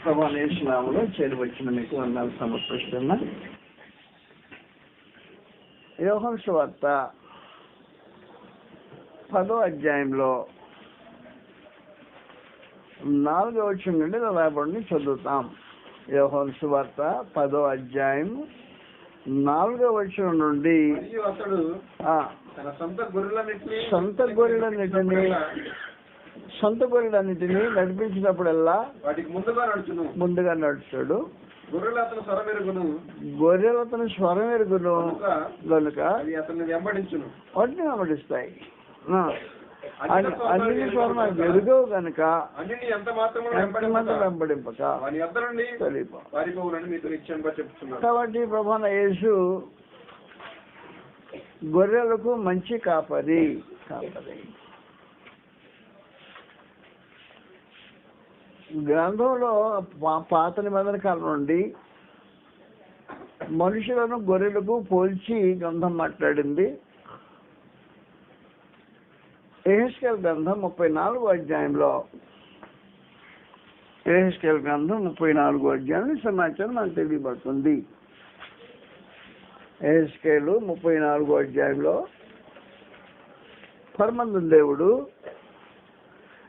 ప్రభువైన యేసు నామములో చేరి వచ్చిన మీకు వందనాలు సమర్పిస్తున్నా. యోహాను సువార్త 10వ అధ్యాయంలో 4వ వచనం నుండి రాయబడిని చదువుతాం. యోహాను సువార్త 10వ అధ్యాయం 4వ వచనం నుండి అతడు తన సొంత గొర్రెలన్నిటినీ నడిపించినప్పుడల్లా వాటికి ముందుగా నడుస్తాడు. గొర్రెలు అతను స్వరం ఎరుగును కనుక అతన్ని వెంబడించును. వాటిని వెంబడిస్తాయి. అన్ని స్వరం ఎరుగవు కనుక అన్నిని ఎంత మాత్రం వెంబడింపక చెప్తున్నారు. కాబట్టి ప్రభువైన యేసు గొర్రెలకు మంచి కాపరి. గ్రంథంలో పాత నిబంధన కాలం నుండి మనుషులను గొర్రెలకు పోల్చి గ్రంథం మాట్లాడింది. యెహెజ్కేలు గ్రంథం 34వ అధ్యాయంలో సమాచారం మనకు తెలియబడుతుంది. యెహెజ్కేలు 34వ అధ్యాయంలో పరమందున దేవుడు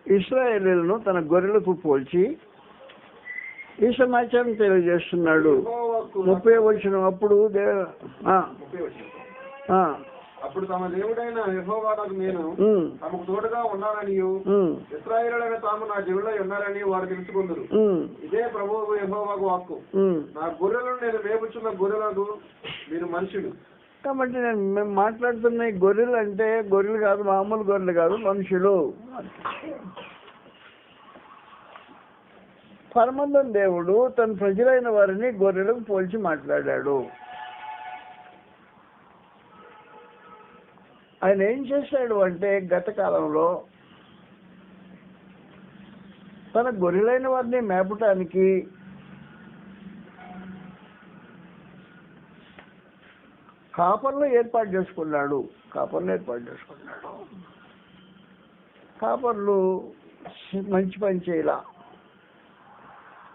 ఇశ్రాయేలీయులను తన గొర్రెలకు పోల్చి ఈ సమాచారం తెలియజేస్తున్నాడు. 30వ వచనం అప్పుడు తమ దేవుడైన యెహోవాకు నేను తమకు తోడుగా ఉన్నాననియు ఇశ్రాయేలులైన తాము నా జనులై ఉన్నారని వారు తెలుసుకుందరు. ఇదే ప్రభువు యెహోవాకు వాక్కు. నా గొర్రెలను నేను మేపుచున్న గొర్రెలకు మీరు మనుషులు. కాబట్టి మేము మాట్లాడుతున్న ఈ గొర్రెలు అంటే గొర్రెలు కాదు, మామూలు గొర్రెలు కాదు, మనుషులు. పరమందున దేవుడు తన ప్రజలైన వారిని గొర్రెలకు పోల్చి మాట్లాడాడు. ఆయన ఏం చేశాడు అంటే గత కాలంలో తన గొర్రెలైన వారిని మేపటానికి కాపర్లు ఏర్పాటు చేసుకున్నాడు. కాపర్లు మంచి పని చేయాల,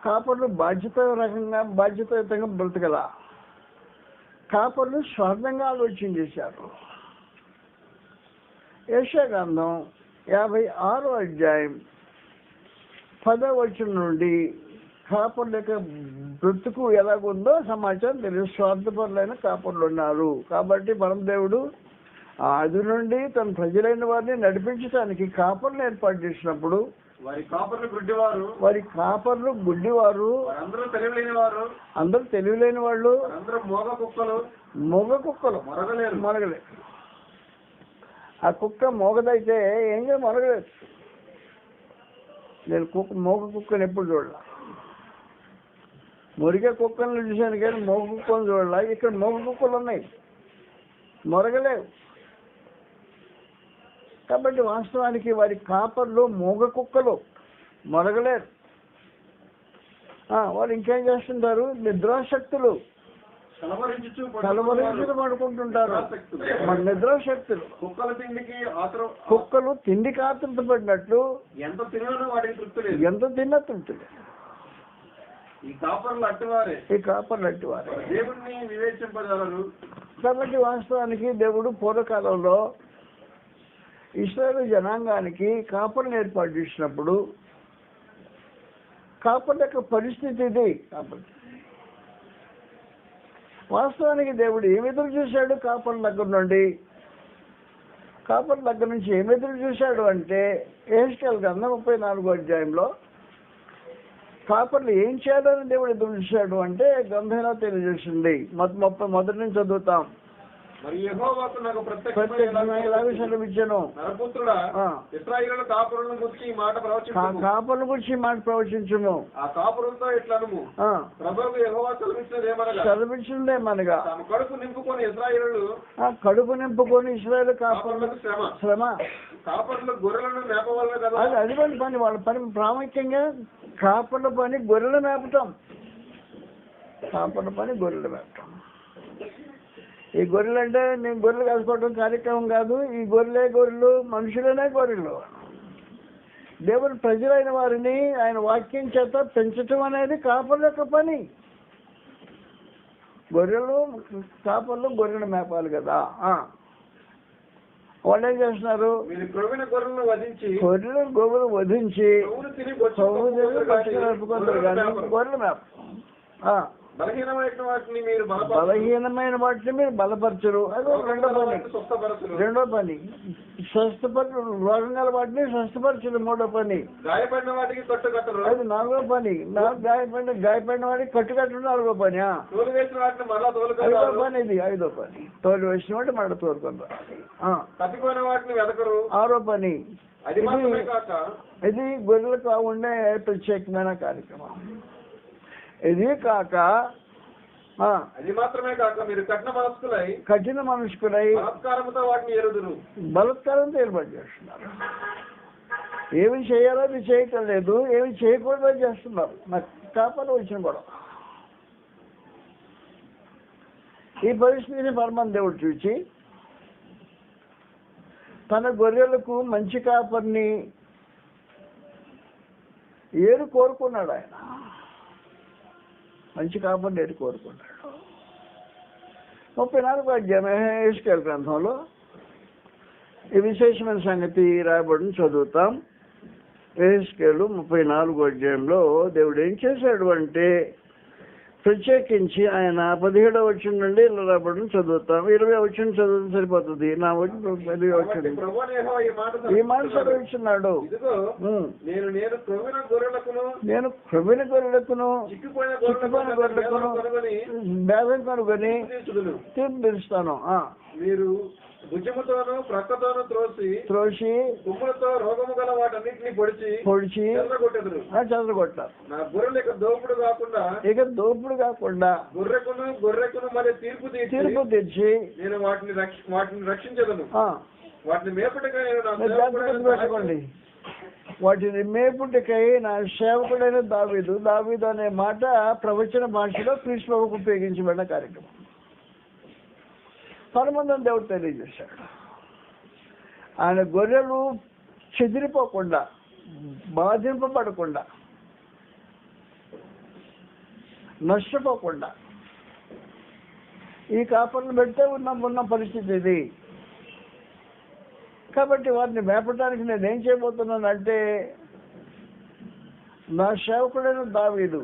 కాపర్లు బాధ్యతాయుతంగా బ్రతకల, కాపర్లు స్వార్థంగా ఆలోచన చేశారు. యెషయా గ్రంథం 56వ అధ్యాయం 10వ వచనం నుండి కాపర్ల యొక్క బ్రతుకు ఎలాగుందో సమాచారం తెలియదు. స్వార్థపరులైన కాపర్లు ఉన్నారు. కాబట్టి పరమదేవుడు అది నుండి తన ప్రజలైన వారిని నడిపించడానికి కాపర్లు ఏర్పాటు చేసినప్పుడు వారి కాపర్లు గుడ్డివారు, అందరూ తెలివిలేని వాళ్ళు, మోగ కుక్కలు మొరగలేదు. ఆ కుక్క మోగదైతే ఏంగా మొరగలేదు. నేను మోగ కుక్కను ఎప్పుడు చూడాల. మురిగే కుక్కలను చూశాను కానీ మోగ కుక్కను చూడాల. ఇక్కడ మోగ కుక్కలు ఉన్నాయి, మొరగలేవు. కాబట్టి వాస్తవానికి వారి కాపర్లు మోగ కుక్కలు, మొరగలేరు. వాళ్ళు ఇంకేం చేస్తుంటారు? నిద్రాశక్తులు కలవరించులు పడుకుంటుంటారు. నిద్రాశక్తులు. కుక్కలు తిండికి ఆతృత పడినట్లు ఎంత తిన్నా తృప్తి లేదు. ఈ కాపర్లు అట్టివారే దేవుడిని వివేచింపగలరు. కాబట్టి వాస్తవానికి దేవుడు పూర్వకాలంలో ఇశ్రాయేలు జనాంగానికి కాపర్లను ఏర్పాటు చేసినప్పుడు కాపర్ల యొక్క పరిస్థితి ఇది. కాబట్టి వాస్తవానికి దేవుడు ఏమి ఎదురు చూశాడు? కాపర్ల దగ్గర నుంచి ఏమి ఎదురు చూశాడు అంటే యెహెజ్కేలు గ్రంథం 34వ అధ్యాయంలో కాపర్లు ఏం చేయాలని దేవుడు ఎదురు చూశాడు అంటే గ్రంథంలో తెలియజేసింది. మొదటి నుంచి చదువుతాం. కాపర్ల గురించి మాట ప్రవచించుము. ఆ కాపురంతో ఇట్లనుము, ప్రభువు యెహోవా సెలవిచ్చినదేమనగా కడుపు నింపుకొని ఇశ్రాయేలు కాపర్లకు శ్రమ. కాపర్లు గొర్రెలను మేపవలన కదా. అది పని, వాళ్ళ పని ప్రాముఖ్యంగా కాపర్ల పని గొర్రెలు మేపటం. ఈ గొర్రెలు అంటే నేను గొర్రెలు కాసుకోవడం కార్యక్రమం కాదు. ఈ గొర్రెలు మనుషులనే గొర్రెలు. దేవుని ప్రజలైన వారిని ఆయన వాక్యం చేత పెంచటం అనేది కాపర్ల యొక్క పని. కాపర్లు గొర్రెలు మేపాలి కదా. వాళ్ళు ఏం చేస్తున్నారు? గొర్రెలు వధించి నడుపుకుంటారు కానీ గొర్రెలు మేప. బలహీనమైన వాటిని మీరు బలపరచరు. అది రెండో పని. రోగం గల వాటిని స్వస్థపరచరు మూడో పని. గాయపడిన వాటికి కట్టుకట్టరు అది నాలుగో పని. గాయపడిన వాటికి కట్టుకట్టడం నాలుగో పని. తోలు వేసిన వాటిని మళ్ళా ఐదో పని. ఇది ఐదో పని. తోలు వేసిన వాటి మళ్ళీ తోలుకుంటారు. తప్పిపోయిన వాటిని వెతకరు ఆరో పని. ఇది గొర్రెలకు ఉండే ప్రత్యేకమైన కార్యక్రమం. ఇది కాక అది మాత్రమే కాక మీరు కఠిన మనస్కులై బలాత్కారంతో వాటిని ఎరుదురు. బలాత్కారంతో ఏర్పాటు చేస్తున్నారు. ఏమి చేయాలో అది చేయటం లేదు, ఏమి చేయకూడదో చేస్తున్నారు. నాకు కాపలు వచ్చిన గొడవ. ఈ పరిస్థితిని పరమాత్మ దేవుడు చూచి తన గొర్రెలకు మంచి కాపర్ని కోరుకున్నాడు. ఆయన మంచి కాపర్ని కోరుకున్నాడు. 34వ అధ్యాయం యెహెజ్కేలు గ్రంథంలో ఈ విశేషమైన సంగతి రాయబడిన చదువుతాం. యెహెజ్కేలు 34వ అధ్యాయంలో దేవుడు ఏం చేశాడు అంటే, ప్రత్యేకించి ఆయన 17వ వచనం నుండి ఇలా రాబడిన చదువుతాం. 20వ వచనం చదువుతాం సరిపోతుంది. నా 10వ వచనం ఈ మాట చదివిస్తున్నాడు. నేను క్రొవ్విన గొర్రెలకును చిక్కుపోయిన గొర్రెలకును భేదం కనుగొని తీర్పు తీరుస్తాను. మీరు భుజముతోను ప్రక్కతోను త్రోసి తుమ్ములతో రోగము గల వాటన్నిటిని పొడిచి చెదరగొట్టారు. నా గొర్రెలు ఇక దోపుడు కాకుండా గొర్రెకును మరి తీర్పు తీర్చి నేను వాటిని రక్షించదను. వాటిని మేపుటకై పెట్టుకోండి. వాటిని మేపుటకై నా సేవకుడైన దావీదు అనే మాట ప్రవచన భాషలో క్రీస్తు ప్రభువుకు ఉపయోగించబడిన కార్యక్రమం. పరమందం దేవుడు తెలియజేశాడు. ఆయన గొర్రెలు చెదిరిపోకుండా, బాధింపబడకుండా, నష్టపోకుండా ఈ కాపర్లు పెడితే ఉన్న పరిస్థితి ఇది. కాబట్టి వారిని మేపడానికి నేనేం చేయబోతున్నానంటే, నా సేవకుడైన దావీదు,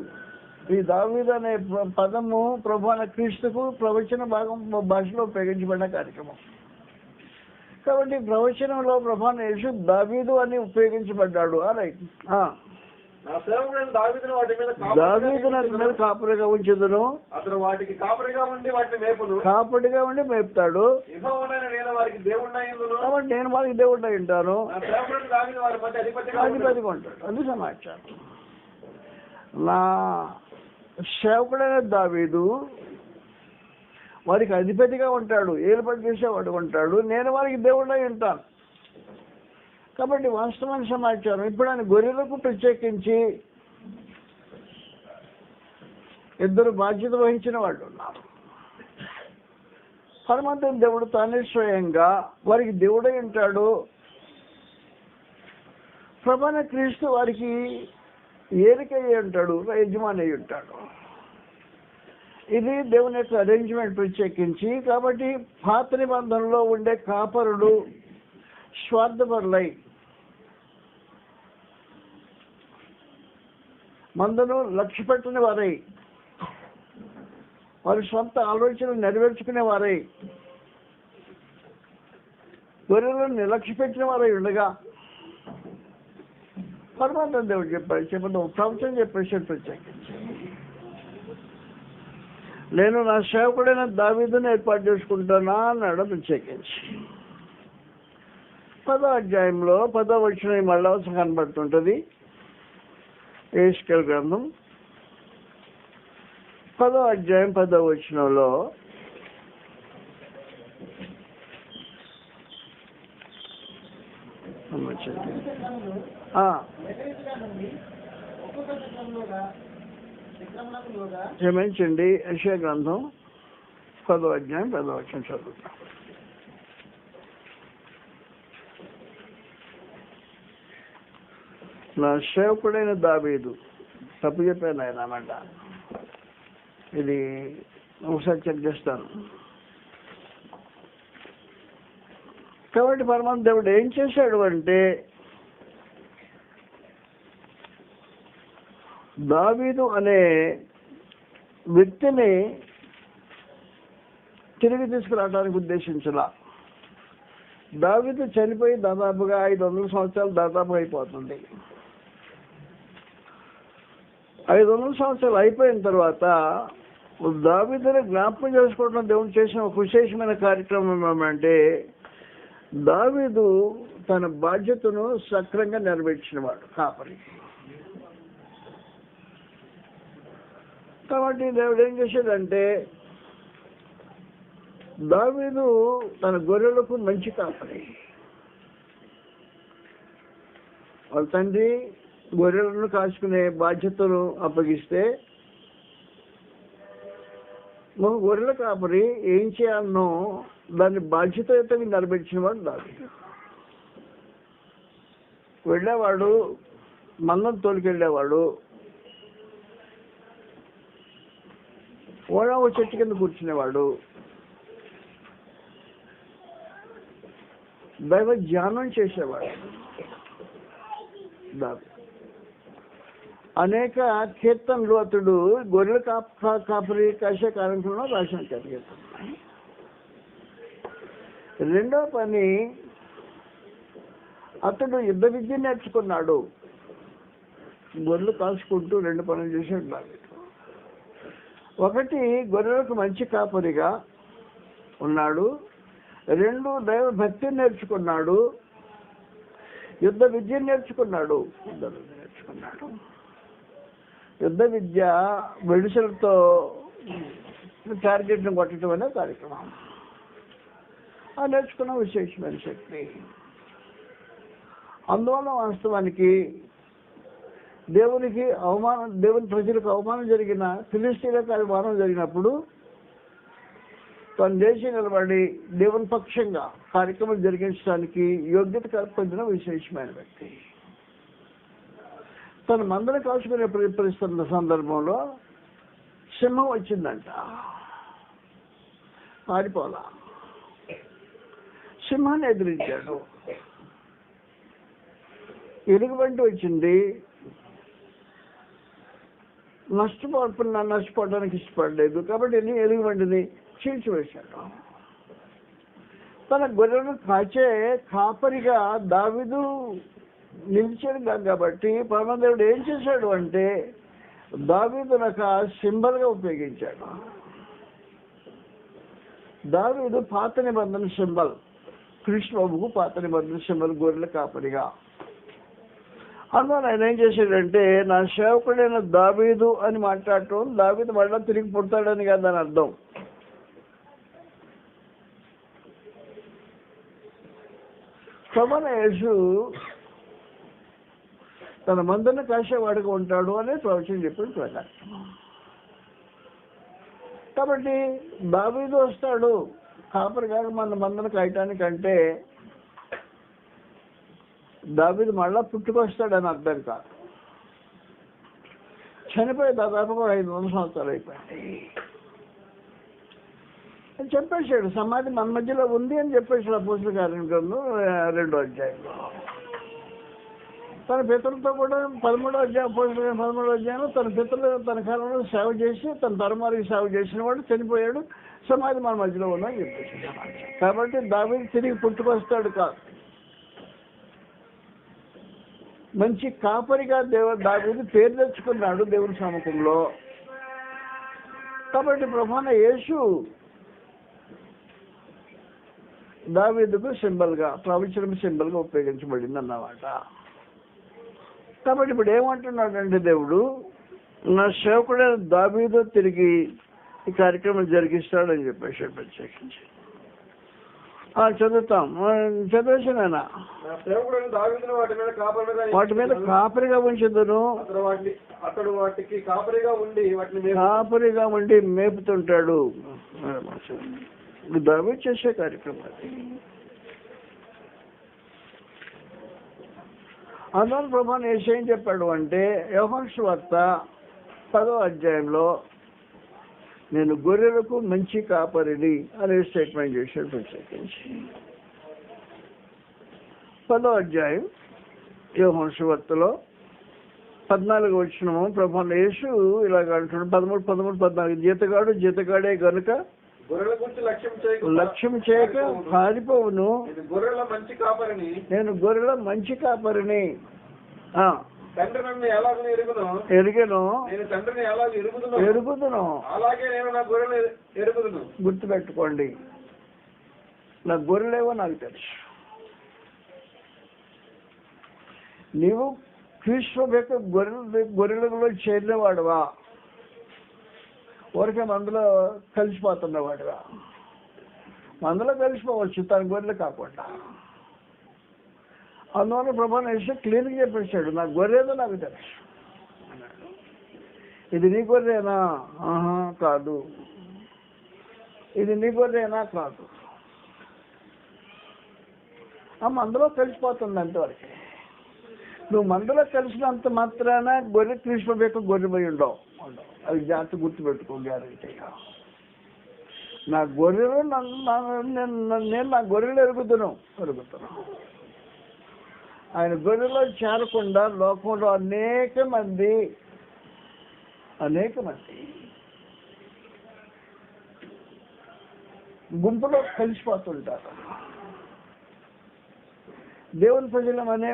ఈ దావీదు అనే పదము ప్రభు అనే క్రీస్తుకు ప్రవచన భాషలో ఉపయోగించబడిన కార్యక్రమం. కాబట్టి ప్రవచనంలో ప్రభు అనే యేసు దావీదు అని ఉపయోగించబడ్డాడు. రైట్. దావీదును వాటి మీద కాపరిగా ఉంచుదును. అతను వాటికి కాపరిగా ఉండి మేపుతాడు. కాబట్టి నేను వారికి దేవుడినై ఉంటాను. అధిపతిగా ఉంటాడు. అది సమాచారం. నా సేవకుడైన దావీదు వారికి అధిపతిగా ఉంటాడు, ఏర్పాటు చేసేవాడు ఉంటాడు. నేను వారికి దేవుడినై ఉంటాను. కాబట్టి వాస్తవమైన సమాచారం. ఇప్పుడు ఆయన గొర్రెలకు ప్రత్యేకించి 2 బాధ్యత వహించిన వాళ్ళు ఉన్నారు. పరమాత్మ దేవుడు తానే స్వయంగా వారికి దేవుడై ఉంటాడు. ప్రభాన క్రీస్తు వారికి ఏరికయ్యి ఉంటాడు, యజమాని అయి ఉంటాడు. ఇది దేవుని యొక్క అరేంజ్మెంట్ ప్రత్యేకించి. కాబట్టి పాత నిబంధనలో ఉండే కాపరులు స్వార్థపరులై మందను లక్ష్య పెట్టని వారై, వారి సొంత ఆలోచనలు నెరవేర్చుకునే వారై, గొర్రెలను నిర్లక్ష్య పెట్టిన వారై ఉండగా పరమాత్మ దేవుడు చెప్పడం ప్రవచనం చెప్పేసి ప్రత్యేకించి, నేను నా సేవకుడైన దావీదును ఏర్పాటు చేసుకుంటానా అన్నాడు ప్రత్యేకించి. 10వ అధ్యాయంలో 10వ వచనం మళ్ళా కనబడుతుంటది. యెహెజ్కేలు గ్రంథం 10వ అధ్యాయం 10వ వచనంలో క్షమించండి, యెషయా గ్రంథం 10వ అధ్యాయం 10వ వచనం చదువుతాం. నా సేవకుడైన దావీదు, తప్పు చెప్పాను ఆయన అన్నమాట. ఇది ఒకసారి చెక్ చేస్తాను. కాబట్టి పరమాత్మ దేవుడు ఏం చేశాడు అంటే, దావీదు అనే వ్యక్తిని తిరిగి తీసుకురావడానికి ఉద్దేశించలా. దావీదు చనిపోయి దాదాపుగా 500 సంవత్సరాలు దాదాపుగా అయిపోతుంది. 500 సంవత్సరాలు అయిపోయిన తర్వాత దావీదుని జ్ఞాపకం చేసుకోవడం దేవుడు చేసిన ఒక విశేషమైన కార్యక్రమం ఏమంటే, దావీదు తన బాధ్యతను సక్రంగా నెరవేర్చినవాడు కాపరి. కాబట్టి దేవుడు ఏం చేశాడంటే, దావీదు తన గొర్రెలకు మంచి కాపరి. వాళ్ళ తండ్రి గొర్రెలను కాచుకునే బాధ్యతను అప్పగిస్తే, ఒక గొర్రెల కాపరి ఏం చేయాలనో దాన్ని బాధ్యతగా నెరవేర్చిన వాడు దావీదు. వెళ్ళేవాడు, మందం తోలికెళ్ళేవాడు, ఓడ చెట్టు కింద కూర్చునేవాడు, దైవ ధ్యానం చేసేవాడు. అనేక కీర్తనలు అతడు గొర్రెల కాపరి కాసే కార్యక్రమంలో రాసిన కీర్తన. రెండో పని, అతడు యుద్ధ విద్య నేర్చుకున్నాడు. గొర్రెలు కాసుకుంటూ 2 పనులు చేసాడు. ఒకటి, గొర్రెలకు మంచి కాపరిగా ఉన్నాడు. 2, దైవ భక్తి నేర్చుకున్నాడు. యుద్ధ విద్య నేర్చుకున్నాడు. యుద్ధ విద్య మెడిసిన్తో టార్గెట్ను కొట్టడం అనే కార్యక్రమం. ఆ నేర్చుకున్న విశేషమైన శక్తి. అందువల్ల వాస్తవానికి దేవుని ప్రజలకు అవమానం జరిగిన, ఫిలిస్తీన్లకు అవమానం జరిగినప్పుడు తను లేచి నిలబడి దేవుని పక్షంగా కార్యక్రమం జరిగించడానికి యోగ్యత పొందిన విశేషమైన వ్యక్తి. తన మందను కాల్చుకునే ప్రయత్నిస్తున్న సందర్భంలో సింహం వచ్చిందంట, పారిపోలా. సింహాన్ని ఎదిరించాడు. ఎలుగుబంటి వచ్చింది, నష్టపోవడానికి ఇష్టపడలేదు. కాబట్టి ఎలుగుబంటిని చీల్చివేశాడు. తన గొర్రెలను కాచే కాపరిగా దావీదు నిలిచాడు. కాబట్టి పరమదేవుడు ఏం చేశాడు అంటే, దావీదును ఒక సింబల్గా ఉపయోగించాడు. దావీదు పాత నిబంధన సింబల్, కృష్ణబాబుకు పాత నిబంధన సింబల్ గొర్రెల కాపరిగా. అందువల్ల ఆయన ఏం చేశాడంటే, నా సేవకుడైన దావీదు అని మాట్లాడటం, దావీదు మళ్ళా తిరిగి పుడతాడని కాదు దాని అర్థం. యేసు తన మందను కాసేవాడుగా ఉంటాడు అనే ప్రవచనం చెప్పిన ప్రకారం. కాబట్టి దావీదు వస్తాడు కాపరి గారు మన మందను కాయటానికంటే, దావీదు మళ్ళా పుట్టుకొస్తాడని అర్థం కాదు. చనిపోయి దాదాపుగా 500 సంవత్సరాలు అయిపోయింది అని చెప్పేశాడు. సమాధి మన మధ్యలో ఉంది అని చెప్పేసాడు అపోస్తలుల కార్యక్రమం 2వ అధ్యాయంలో. తన పితరులతో కూడా 13వ అధ్యాయం, అపోస్తలుల 13వ అధ్యాయంలో తన పితరులు తన కాలంలో సేవ చేసి తన తరమారికి సేవ చేసిన వాడు చనిపోయాడు, సమాధి మన మధ్యలో ఉందని చెప్పేసాడు. కాబట్టి దావీదు తిరిగి పుట్టుకొస్తాడు కాదు, మంచి కాపరిగా దావీదు పేరు తెచ్చుకున్నాడు దేవుని సముఖంలో. కాబట్టి ప్రభువైన యేసు దావీదుకు సింబల్గా, ప్రవచనం సింబల్గా ఉపయోగించబడింది అన్నమాట. కాబట్టి ఇప్పుడు ఏమంటున్నాడంటే దేవుడు, నా సేవకుడైన దావీదు తిరిగి ఈ కార్యక్రమం జరిగిస్తాడని చెప్పేసి ప్రత్యేకించి చదువుతాం. చదివేసానైనా వాటి మీద కాపరిగా ఉంచుదును, అతడు వాటికి కాపరిగా ఉండి మేపుతుంటాడు. దావీదు చేసే కార్యక్రమం అది. అందువల్ల ప్రభు యేసు ఏం చెప్పాడు అంటే యోహాను సువార్త 10వ అధ్యాయంలో నేను గొర్రెలకు మంచి కాపరిని అనే స్టేట్మెంట్ చేశాడు. ప్రత్యేకించి 10వ అధ్యాయం యోహాను సువార్తలో 14వ వచనము ప్రభు యేసు ఇలాగ అంటున్నాడు. 13, 14 జీతగాడే గనుక గొర్రెల గురించి లక్ష్యం చేయక పారిపోవును. గొర్రెల మంచి కాపరిని నేను గొర్రెల మంచి కాపరిని. తండ్రి నన్ను ఎలాగ ఎరిగను, నేను తండ్రిని ఎలాగ ఎరుగుదును, అలాగే నేను నా గొర్రెలు ఎరుగుదును. గుర్తుపెట్టుకోండి, నా గొర్రెలేవో నాకు తెలుసు. నీవు క్రీస్తు యొక్క గొర్రెలలో చేరినవాడువా, ఊరికే మందులో కలిసిపోతున్నవాడువా? మందులో కలిసిపోవచ్చు, తన గొర్రెలు కాకుండా. అందువల్ల ప్రభు యేసు క్లీన్గా చెప్పేశాడు, నా గొర్రెదో నాకు తెలుసు. ఇది నీ గొర్రెనా? కాదు. ఇది నీ గొర్రెనా? కాదు. ఆ మందులో కలిసిపోతుంది అంతవరకు. నువ్వు మందులో కలిసినంత మాత్రాన గొర్రె క్రీస్తు యొక్క గొర్రె పోయి ఉండవు. అది జాగ్రత్త గుర్తుపెట్టుకో, గ్యారెంటీగా. నా గొర్రెలు నేను నా గొర్రెలు ఎరుగుతున్నాను. ఆయన గొర్రెలో చేరకుండా లోకంలో అనేక మంది గుంపులో కలిసిపోతుంటారు. దేవుని ప్రజలం అనే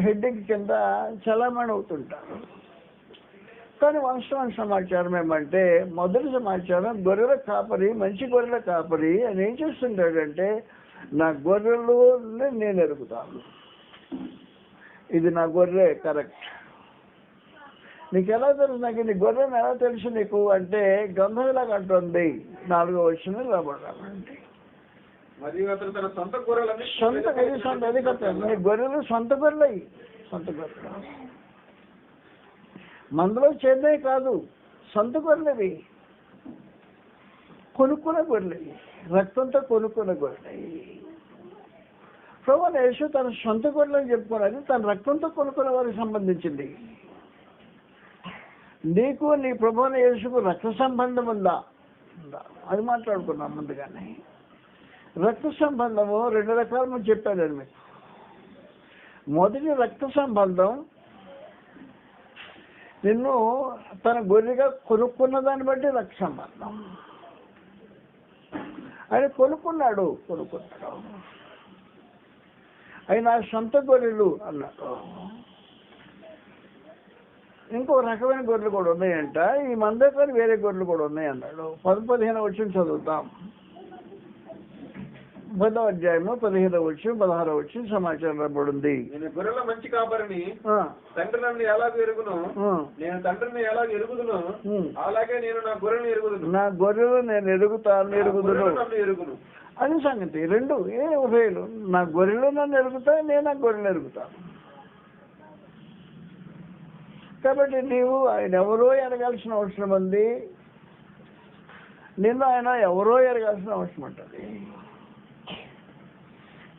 హెడ్డింగ్ కింద చలామణి అవుతుంటారు. కానీ వాస్తవానికి సమాచారం ఏమంటే, మొదటి సమాచారం గొర్రెల కాపరి, మంచి గొర్రెల కాపరి అని ఏం చేస్తుంటాడంటే, నా గొర్రెలు నేను ఎరుగుతాను. ఇది నా గొర్రె, కరెక్ట్. నీకు ఎలా తెలుసు? నాకు నీ గొర్రెని ఎలా తెలుసు నీకు అంటే, గంధం ఇలాగ అంటుంది 4వ వచనం రాబడాలంటే, మరియు అతను తన సొంత గొర్రెలని నీ గొర్రెలు సొంత గొర్రెలవి, సొంత గొర్రెలు మందులో చేద్దే కాదు, సొంత గొర్రెలవి, కొనుక్కున్న గొర్రెలవి, రక్తంతో కొనుక్కున్న గొర్రెలవి. ప్రభువైన యేసు తన సొంత గొర్రెలని చెప్పుకోవాలి, తన రక్తంతో కొనుక్కున్న వారికి సంబంధించింది. నీకు నీ ప్రభువైన యేసుకు రక్త సంబంధం ఉందా? అది మాట్లాడుకున్నాం ముందుగానే. రక్త సంబంధము 2 రకాలు చెప్పాను మీకు. మొదటి రక్త సంబంధం నిన్ను తన గొర్రెగా కొనుక్కున్న దాన్ని బట్టి రక్త సంబంధం. ఆయన కొనుక్కున్నాడు. ఆయన సొంత గొర్రెలు అన్నాడు. ఇంకో రకమైన గొర్రెలు కూడా ఉన్నాయంట. ఈ మందే కానీ వేరే గొర్రెలు కూడా ఉన్నాయి అన్నాడు. 15 వచనం చదువుతాం. 10వ అధ్యాయము 15వ వచనం 16వ వచనం సమాచారం రాబడింది. నేను గొర్రెల మంచి కాపరిని, తండ్రి నన్ను ఎలాగ ఎరుగును, నేను తండ్రిని ఎలాగ ఎరుగుదును, అలాగే నేను నా గొర్రెలను ఎరుగుదును. నా గొర్రెలు నేను ఎరుగుతాను. అది సంగతి. 2 ఉభయలు. నా గొర్రెలు నన్ను ఎరుగుతాయి, నేను నా గొర్రెలు ఎరుగుతాను. కాబట్టి నీవు ఆయన ఎవరో ఎరగాల్సిన అవసరం ఉంది, నిన్ను ఆయన ఎవరో ఎరగాల్సిన అవసరం ఉంటుంది.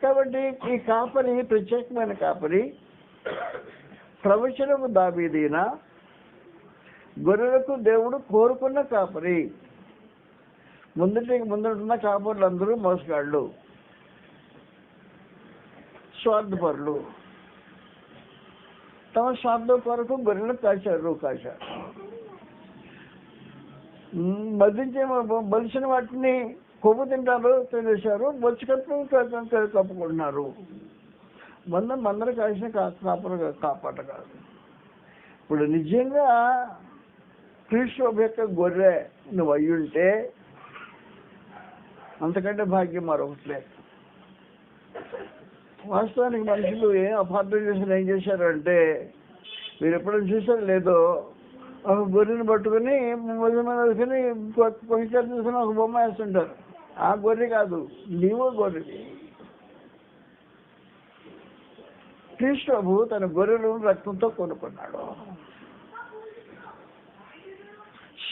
కాబట్టి ఈ కాపరి ప్రత్యేకమైన కాపరి, ప్రవచనము దావీదీన, గొర్రెలకు దేవుడు కోరుకున్న కాపరి. ముందుంటున్న కాపరులు అందరూ మోసగాళ్ళు, స్వార్థపరులు. తమ స్వార్థం కొరకు గొర్రెలు కాశారు. బలిసిన వాటిని కొవ్వు తింటారు, తినేశారు. బొచ్చు కప్పుకుంటున్నారు. మందరు కాసిన కాపాట కాదు. ఇప్పుడు నిజంగా క్రీస్తు యొక్క గొర్రె నువ్వు అయ్యుంటే అంతకంటే భాగ్యం మరొకటి లేదు. వాస్తవానికి మనుషులు అపార్థం చేసిన ఏం చేశారంటే, మీరు ఎప్పుడైనా చూసారు లేదో, ఒక గొర్రెని పట్టుకుని మొదలుకొని కొంచెం చూసుకుని ఒక బొమ్మ వేస్తుంటారు. ఆ గొర్రె కాదు, నీవో గొర్రెవి. క్రీస్తు తన గొర్రెలను రక్తంతో కొనుక్కున్నాడు.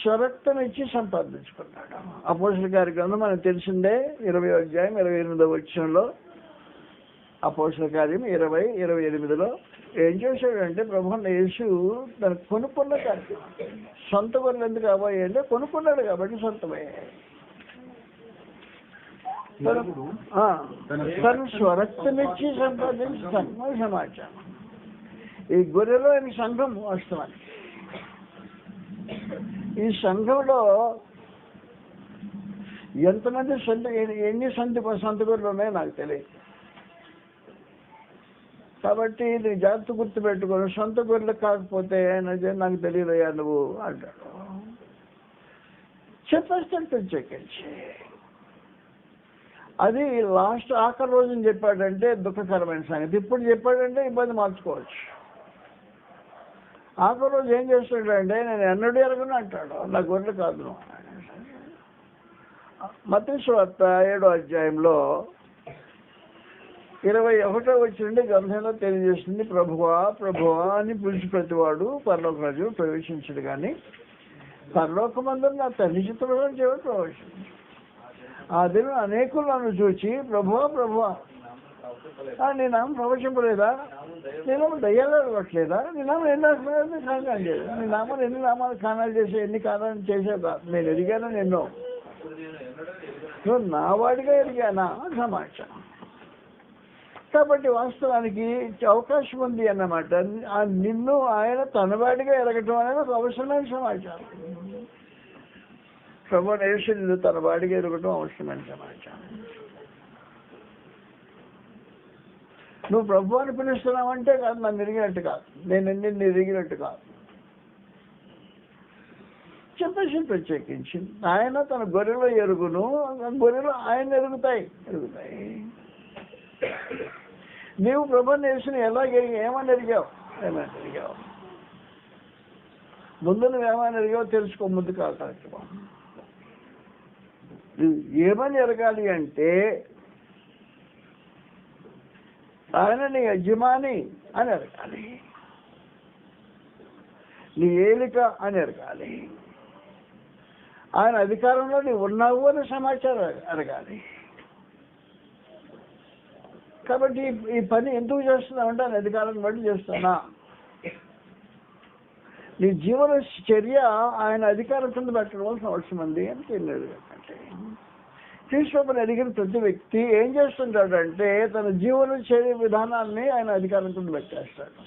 స్వరక్తం ఇచ్చి సంపాదించుకున్నాడు. అపోస్తలుల కార్యక్రమం మనకు తెలిసిందే. 20వ అధ్యాయం 28వ వచనంలో అపోస్తల కార్యం 20:28 ఏం చేశాడంటే ప్రభువున్న యేసు తను కొనుక్కున్న కానీ సొంత గొర్రెలు ఎందుకు అబ్బాయి అంటే కొనుక్కున్నాడు కాబట్టి సొంతమయ్యాయి. తను స్వరక్తమిచ్చి సంపాదించిన సమాచారం. ఈ గొర్రెలో ఆయన సంఘం వాస్తవానికి. ఈ సంఘంలో ఎంతమంది ఎన్ని సొంత గొర్రెలు ఉన్నాయో నాకు తెలియదు. కాబట్టి ఇది జాగ్రత్త గుర్తుపెట్టుకోను. సొంత గొర్రెలు కాకపోతే నాకు తెలియదయ్యా నువ్వు అంటాడు. చెప్పేస్తాడు చెక్కించి. అది లాస్ట్ ఆఖరి రోజుని చెప్పాడంటే దుఃఖకరమైన సంగతి. ఇప్పుడు చెప్పాడంటే ఇబ్బంది మార్చుకోవచ్చు. ఆఖరి రోజు ఏం చేస్తాడంటే నేను ఎన్నడూ ఎరగను అంటాడు. నా గొర్రెలు కాదు. మత్తయి సువార్త 7వ అధ్యాయంలో 21వ వచనం గ్రంథంలో తెలియజేస్తుంది, ప్రభువా ప్రభువా అని పిలిచి ప్రతివాడు పరలోక రాజ్యం ప్రవేశించడు కానీ పరలోకమందు నా తండ్రి చిత్తములను చేయడం ప్రవేశించు. ఆ దినం అనేకులు నన్ను చూచి ప్రభువా ప్రభువా నీ నామం ప్రవచింపలేదా, నీ నామం దయ్యాలు అడగట్లేదా, నీ నామం ఎన్ని కారణాలు చేయదు, నీ నామం ఎన్ని నామాలు కారణాలు చేసే ఎన్ని కారణాలు చేసేదా, నేను ఎదిగాను ఎన్నో, నువ్వు నా వాడిగా ఎదిగానా సమాచారం. కాబట్టి వాస్తవానికి అవకాశం ఉంది అన్నమాట. నిన్ను ఆయన తనవాడిగా ఎరగటం అనేది ఒక అవసరమైన సమాచారం. ప్రభువుని యేసు నిన్ను తనవాడిగా ఎరగటం అవసరమైన సమాచారం. నువ్వు ప్రభు అని పిలుస్తున్నావంటే కాదు, నన్ను ఎరిగినట్టు కాదు, నేను నిన్ను ఎరిగినట్టు కాదు. చెప్పేసి ప్రత్యేకించి ఆయన తన గొర్రెలో ఎరుగును, గొర్రెలు ఆయన ఎరుగుతాయి. నీవు ప్రభువుని యేసుని ఏమని ఎరిగావు? ముందు నువ్వు ఏమని ఎరిగావు తెలుసుకో. ముందు కాదు, ఏమని ఎరగాలి అంటే ఆయన నీ యజమాని అని ఎరగాలి, నీ ఏలిక అని ఎరగాలి, ఆయన అధికారంలో నీవు ఉన్నావు అనే సమాచారం ఎరగాలి. కాబట్టి ఈ పని ఎందుకు చేస్తున్నావంటే ఆయన అధికారాన్ని బట్టి చేస్తున్నా. నీ జీవన చర్య ఆయన అధికారం కింద పెట్టవలసిన అవసరం ఉంది అని తెలియదు. అంటే క్రీస్తుని అడిగిన ప్రతి వ్యక్తి ఏం చేస్తుంటాడంటే తన జీవన చర్య విధానాన్ని ఆయన అధికారం కింద పెట్టేస్తాడు.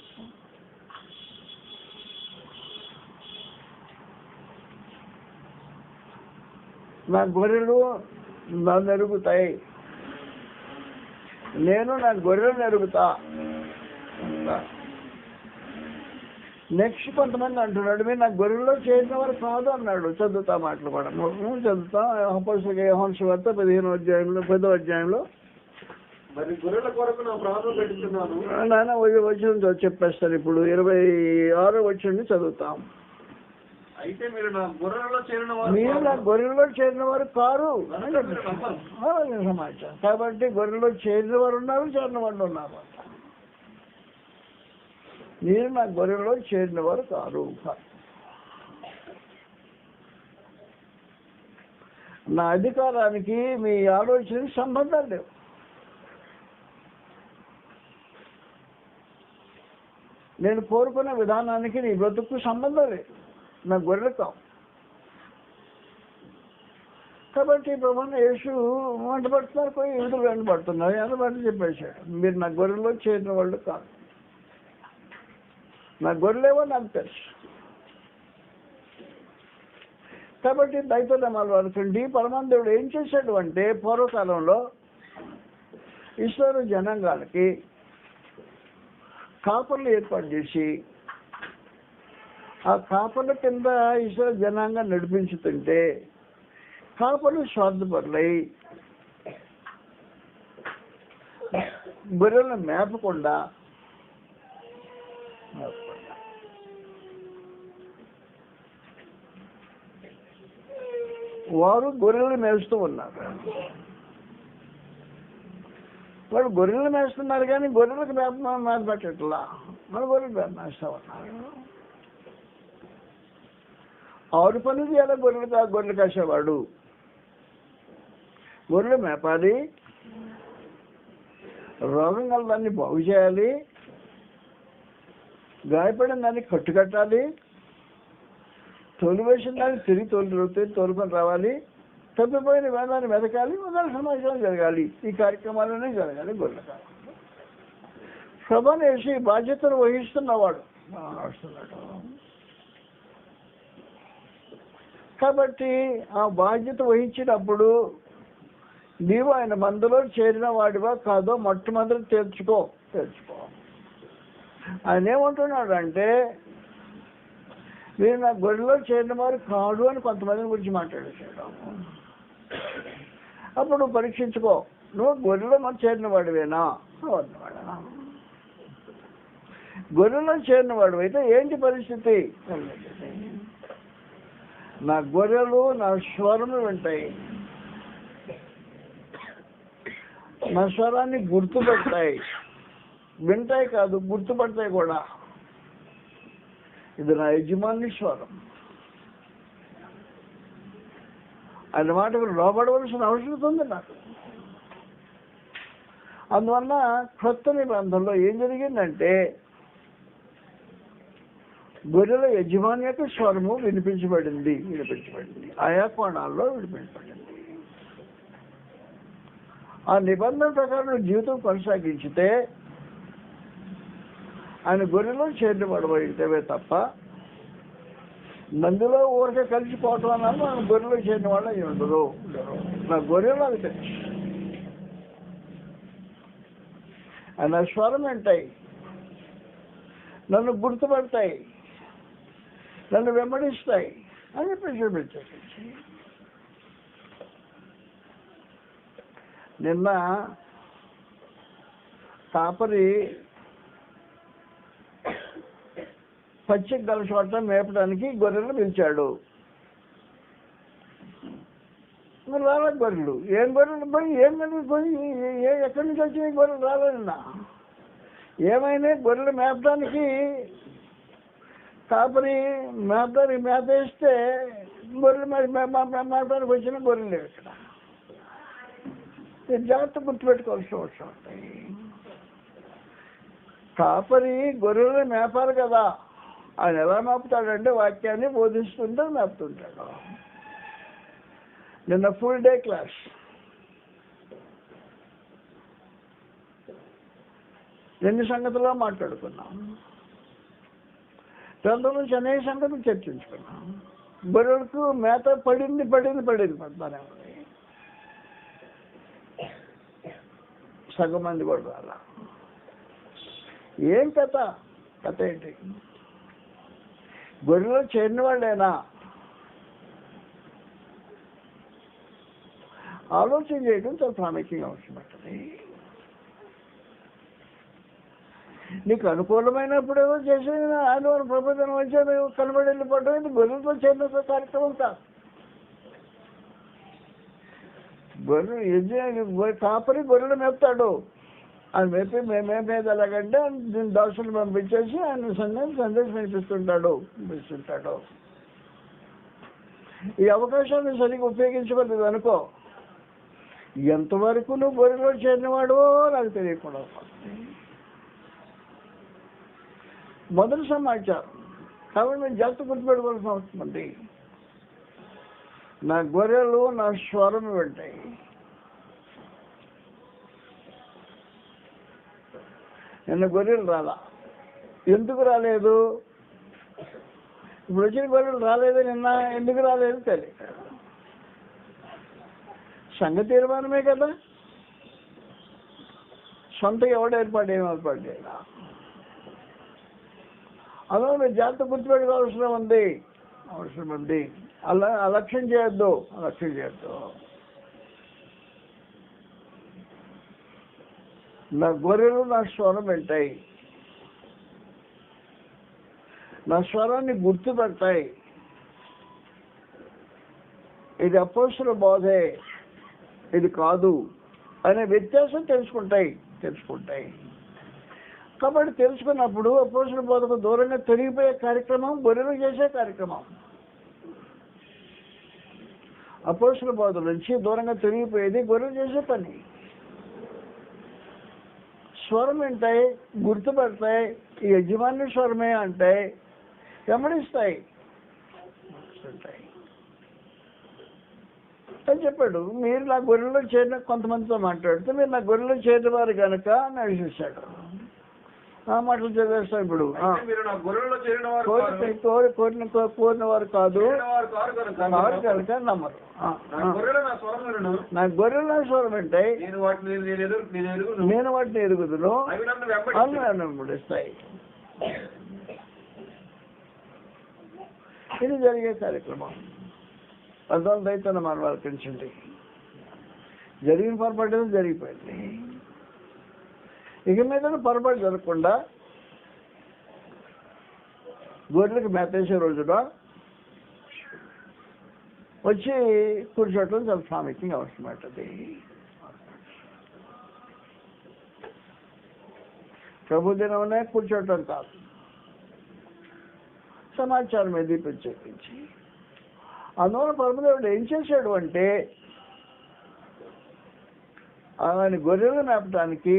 నా గొర్రెలు నన్ను ఎరుగుతాయి, నేను నా గొర్రెలను ఎరుగుతా. నెక్స్ట్ కొంతమంది అంటున్నాడు మీరు నా గొర్రెల్లో చేరిన వారు కాదు అన్నాడు. చదువుతా మాటలు కూడా చదువుతా. అపోస్తలుల యోహాను సువార్త 10వ అధ్యాయంలో మరి గొర్రెల కొరకు నా ప్రాణం పెట్టుకున్నాను. నాన్న వచ్చిన చెప్పేస్తాను. ఇప్పుడు 26వ వచనం చదువుతాం. అయితే మీరు నా గొర్రెల్లో చేరిన వారు కారు సమాచారం. కాబట్టి గొర్రెల్లో చేరిన వారు ఉన్నారు, చేరిన వాళ్ళు ఉన్నారు. మీరు నా గొర్రెల్లో చేరిన వారు కారు. నా అధికారానికి మీ ఆలోచనకి సంబంధం లేవు. నేను కోరుకున్న విధానానికి నీ బ్రతుకు సంబంధం లేదు. నా గొర్రెలు కావు. కాబట్టి ప్రభువుని యేసు వెంట పడుతున్నారు, పోయి ఎదురు వెంట పడుతున్నారు. అందుబాటు చెప్పేశాడు మీరు నా గొర్రెల్లో చేరిన వాళ్ళు కాదు. నా గొర్రెలేవో నాకు తెలుసు. కాబట్టి దైవనమాలు అనుకోండి. పరమానందుడు ఏం చేశాడు అంటే పూర్వకాలంలో ఇస్రాయేలు జనాంగాలకి కాపర్లు ఏర్పాటు చేసి ఆ కాపర్ల కింద ఇస్రాయేలు జనాంగాన్ని నడిపించుతుంటే కాపర్లు స్వార్థపరులై గొర్రెలను మేపకుండా వారు గొర్రెలు మేస్తూ ఉన్నారు. వాడు గొర్రెలు మేస్తున్నారు కానీ గొర్రెలకు మేత పెట్టట్లా, మన గొర్రెలు మేస్తూ ఉన్నారు. 6 పనులు చేయాలి గొర్రెలు కాసేవాడు. గొర్రెలు మేపాలి, రోగం గల దాన్ని బాగు చేయాలి, గాయపడిన దాన్ని కట్టుకట్టాలి, తోలివేసిన దాన్ని తిరిగి తోలుకొని రావాలి, తప్పిపోయిన వేదాన్ని వెతకాలి, మొదలు సమాచారం జరగాలి. ఈ కార్యక్రమాలనే జరగాలి. గొర్రెల కాలం ప్రభాని వేసి బాధ్యతను వహిస్తున్నవాడు వస్తున్నాడు. కాబట్టి ఆ బాధ్యత వహించినప్పుడు నీవు ఆయన మందులో చేరిన వాడివా కాదో మొట్టమొదటి తెలుసుకో. ఆయన ఏమంటున్నాడు అంటే, మీరు నా గొర్రెలో చేరిన వారు కాదు అని కొంతమంది గురించి మాట్లాడేసాడు. అప్పుడు పరీక్షించుకో, నువ్వు గొర్రెలో మనం చేరిన వాడివేనా? వాడా గొర్రెలో చేరిన వాడు అయితే ఏంటి పరిస్థితి? నా గొర్రెలు నా స్వరము వింటాయి, నా స్వరాన్ని గుర్తుపెడతాయి. వింటాయి కాదు, గుర్తుపడతాయి కూడా. ఇది నా యజమాని స్వరం. ఆయన మాటకు లోబడవలసిన అవసరం ఉంది నాకు. అందువల్ల కొత్త నిబంధనలో ఏం జరిగిందంటే, గొర్రెల యజమాని యొక్క స్వరము వినిపించబడింది. ఆయా కోణాల్లో వినిపించబడింది. ఆ నిబంధన ప్రకారం జీవితం కొనసాగించితే ఆయన గొర్రెలో చేరిన పడబడితే తప్ప మందులో ఊరికే కలిసిపోవటం అన్నాను మనం గొర్రెలో చేరిన వాళ్ళు అవి ఉండదు. నా గొర్రెలు అవి తెలుసు. ఆయన స్వరం వింటాయి, నన్ను గుర్తుపడతాయి, నన్ను వెంబడిస్తాయి అని ప్రచురించారు. నిన్న కాపరి పచ్చిక గల చోట మేపడానికి గొర్రెలు పిలిచాడు. మరి రాలే గొర్రెలు. ఏం గొర్రెలు పోయి ఎక్కడి నుంచి వచ్చి గొర్రెలు రాలేదన్నా? ఏమైనా గొర్రెలు మేపడానికి కాపరి మేత వేస్తే గొర్రెలు మేపడానికి వచ్చిన గొర్రెలు లేవు ఇక్కడ. జాగ్రత్త గుర్తుపెట్టుకోవాల్సిన అవసరం ఉంటాయి. కాపరి గొర్రెలు మేపాలి కదా. ఆయన ఎలా మేపుతాడంటే వాక్యాన్ని బోధిస్తుంటే మేపుతుంటాడు. నిన్న ఫుల్ డే క్లాస్. ఎన్ని సంగతుల్లో మాట్లాడుకున్నాం. దాంట్లో నుంచి అనేక సంగతులు చర్చించుకున్నాం. గొర్రెలకు మేత పడింది పడతానే ఉంది. సగం మంది కూడా రాలా. ఏం కథ ఏంటి? గొర్రెలో చేరిన వాళ్ళేనా? ఆలోచన చేయడం చాలా ప్రాముఖ్యంగా అవసరమవుతుంది. నీకు అనుకూలమైనప్పుడు ఏదో చేసే ఆదివారం ప్రబోధన వచ్చాను కనబడి వెళ్ళిపోవడం ఇది గొర్రెలతో చేరిన కార్యక్రమం కాదు. కాపరి గొర్రెలు మేపుతాడు. ఆయన మేపి మేమేది ఎలాగంటే దీని దోషులు పంపించేసి ఆయన సందేశం వినిపిస్తుంటాడు. ఈ అవకాశాన్ని సరిగ్గా ఉపయోగించబడదు అనుకో, ఎంతవరకు నువ్వు గొర్రెలో చేరినవాడో నాకు తెలియకుండా. మొదటి సమాచారం కాబట్టి నేను జాగ్రత్త గుర్తుపెట్టుకోవాల్సిన అవసరం ఉంది. నా గొర్రెలు నా స్వరం వింటాయి. నిన్న గొర్రెలు రాలా. ఎందుకు రాలేదు? ఇప్పుడు వచ్చిన గొర్రెలు రాలేదు. నిన్న ఎందుకు రాలేదు తెలియదు. సంఘ తీర్మానమే కదా. సొంత ఎవడు ఏర్పాటు చేయలేదు. అందులో మీరు జాగ్రత్త గుర్తుపెట్టుకోవాల్సిన అవసరం ఉంది. అలక్ష్యం చేయొద్దు. నా గొర్రెలు నా స్వరం వింటాయి, నా స్వరాన్ని గుర్తుపెడతాయి. ఇది అపోస్తలుల బోధే, ఇది కాదు అనే వ్యత్యాసం తెలుసుకుంటాయి. కాబట్టి తెలుసుకున్నప్పుడు అపోస్తలుల బోధకు దూరంగా తొలగిపోయే కార్యక్రమం గొర్రెలు చేసే కార్యక్రమం. అపోస్తలుల బోధ నుంచి దూరంగా తొలగిపోయేది గొర్రెలు చేసే పని. స్వరం వింటాయి, గుర్తుపడతాయి, ఈ యజమాని స్వరమే అంటాయి, వెంబడిస్తాయి అని చెప్పాడు. మీరు నా గొర్రెలో చేరిన కొంతమందితో మాట్లాడితే మీరు నా గొర్రెలో చేరిన వారు కనుక అని చూశాడు. ఆ మాటలు చదివేస్తాం ఇప్పుడు. కోరిన వారు కాదు కనుక నమ్మరు. నా గొర్రెలు నా స్వరం వింటాయి, నేను వాటిని ఎరుగుదును, అవి నన్ను వెంబడిస్తాయి. ఇది జరిగే కార్యక్రమం. అర్థం రైతున్న మానవాళ్ళు పెంచండి. జరిగిన పొరపాటు జరిగిపోయింది. ఇక మీద పొరపాటు జరగకుండా గొర్రెలకు మేతేసే రోజున వచ్చి కూర్చోవటం చాలా ప్రాముఖ్యంగా అవసరమవుతుంది. ప్రభు దినమనే కూర్చోవటం కాదు, సమాచారం ఏది ప్రత్యేకించి. అందువల్ల పరమదేవుడు ఏం చేశాడు అంటే ఆయన గొర్రెలు మేపటానికి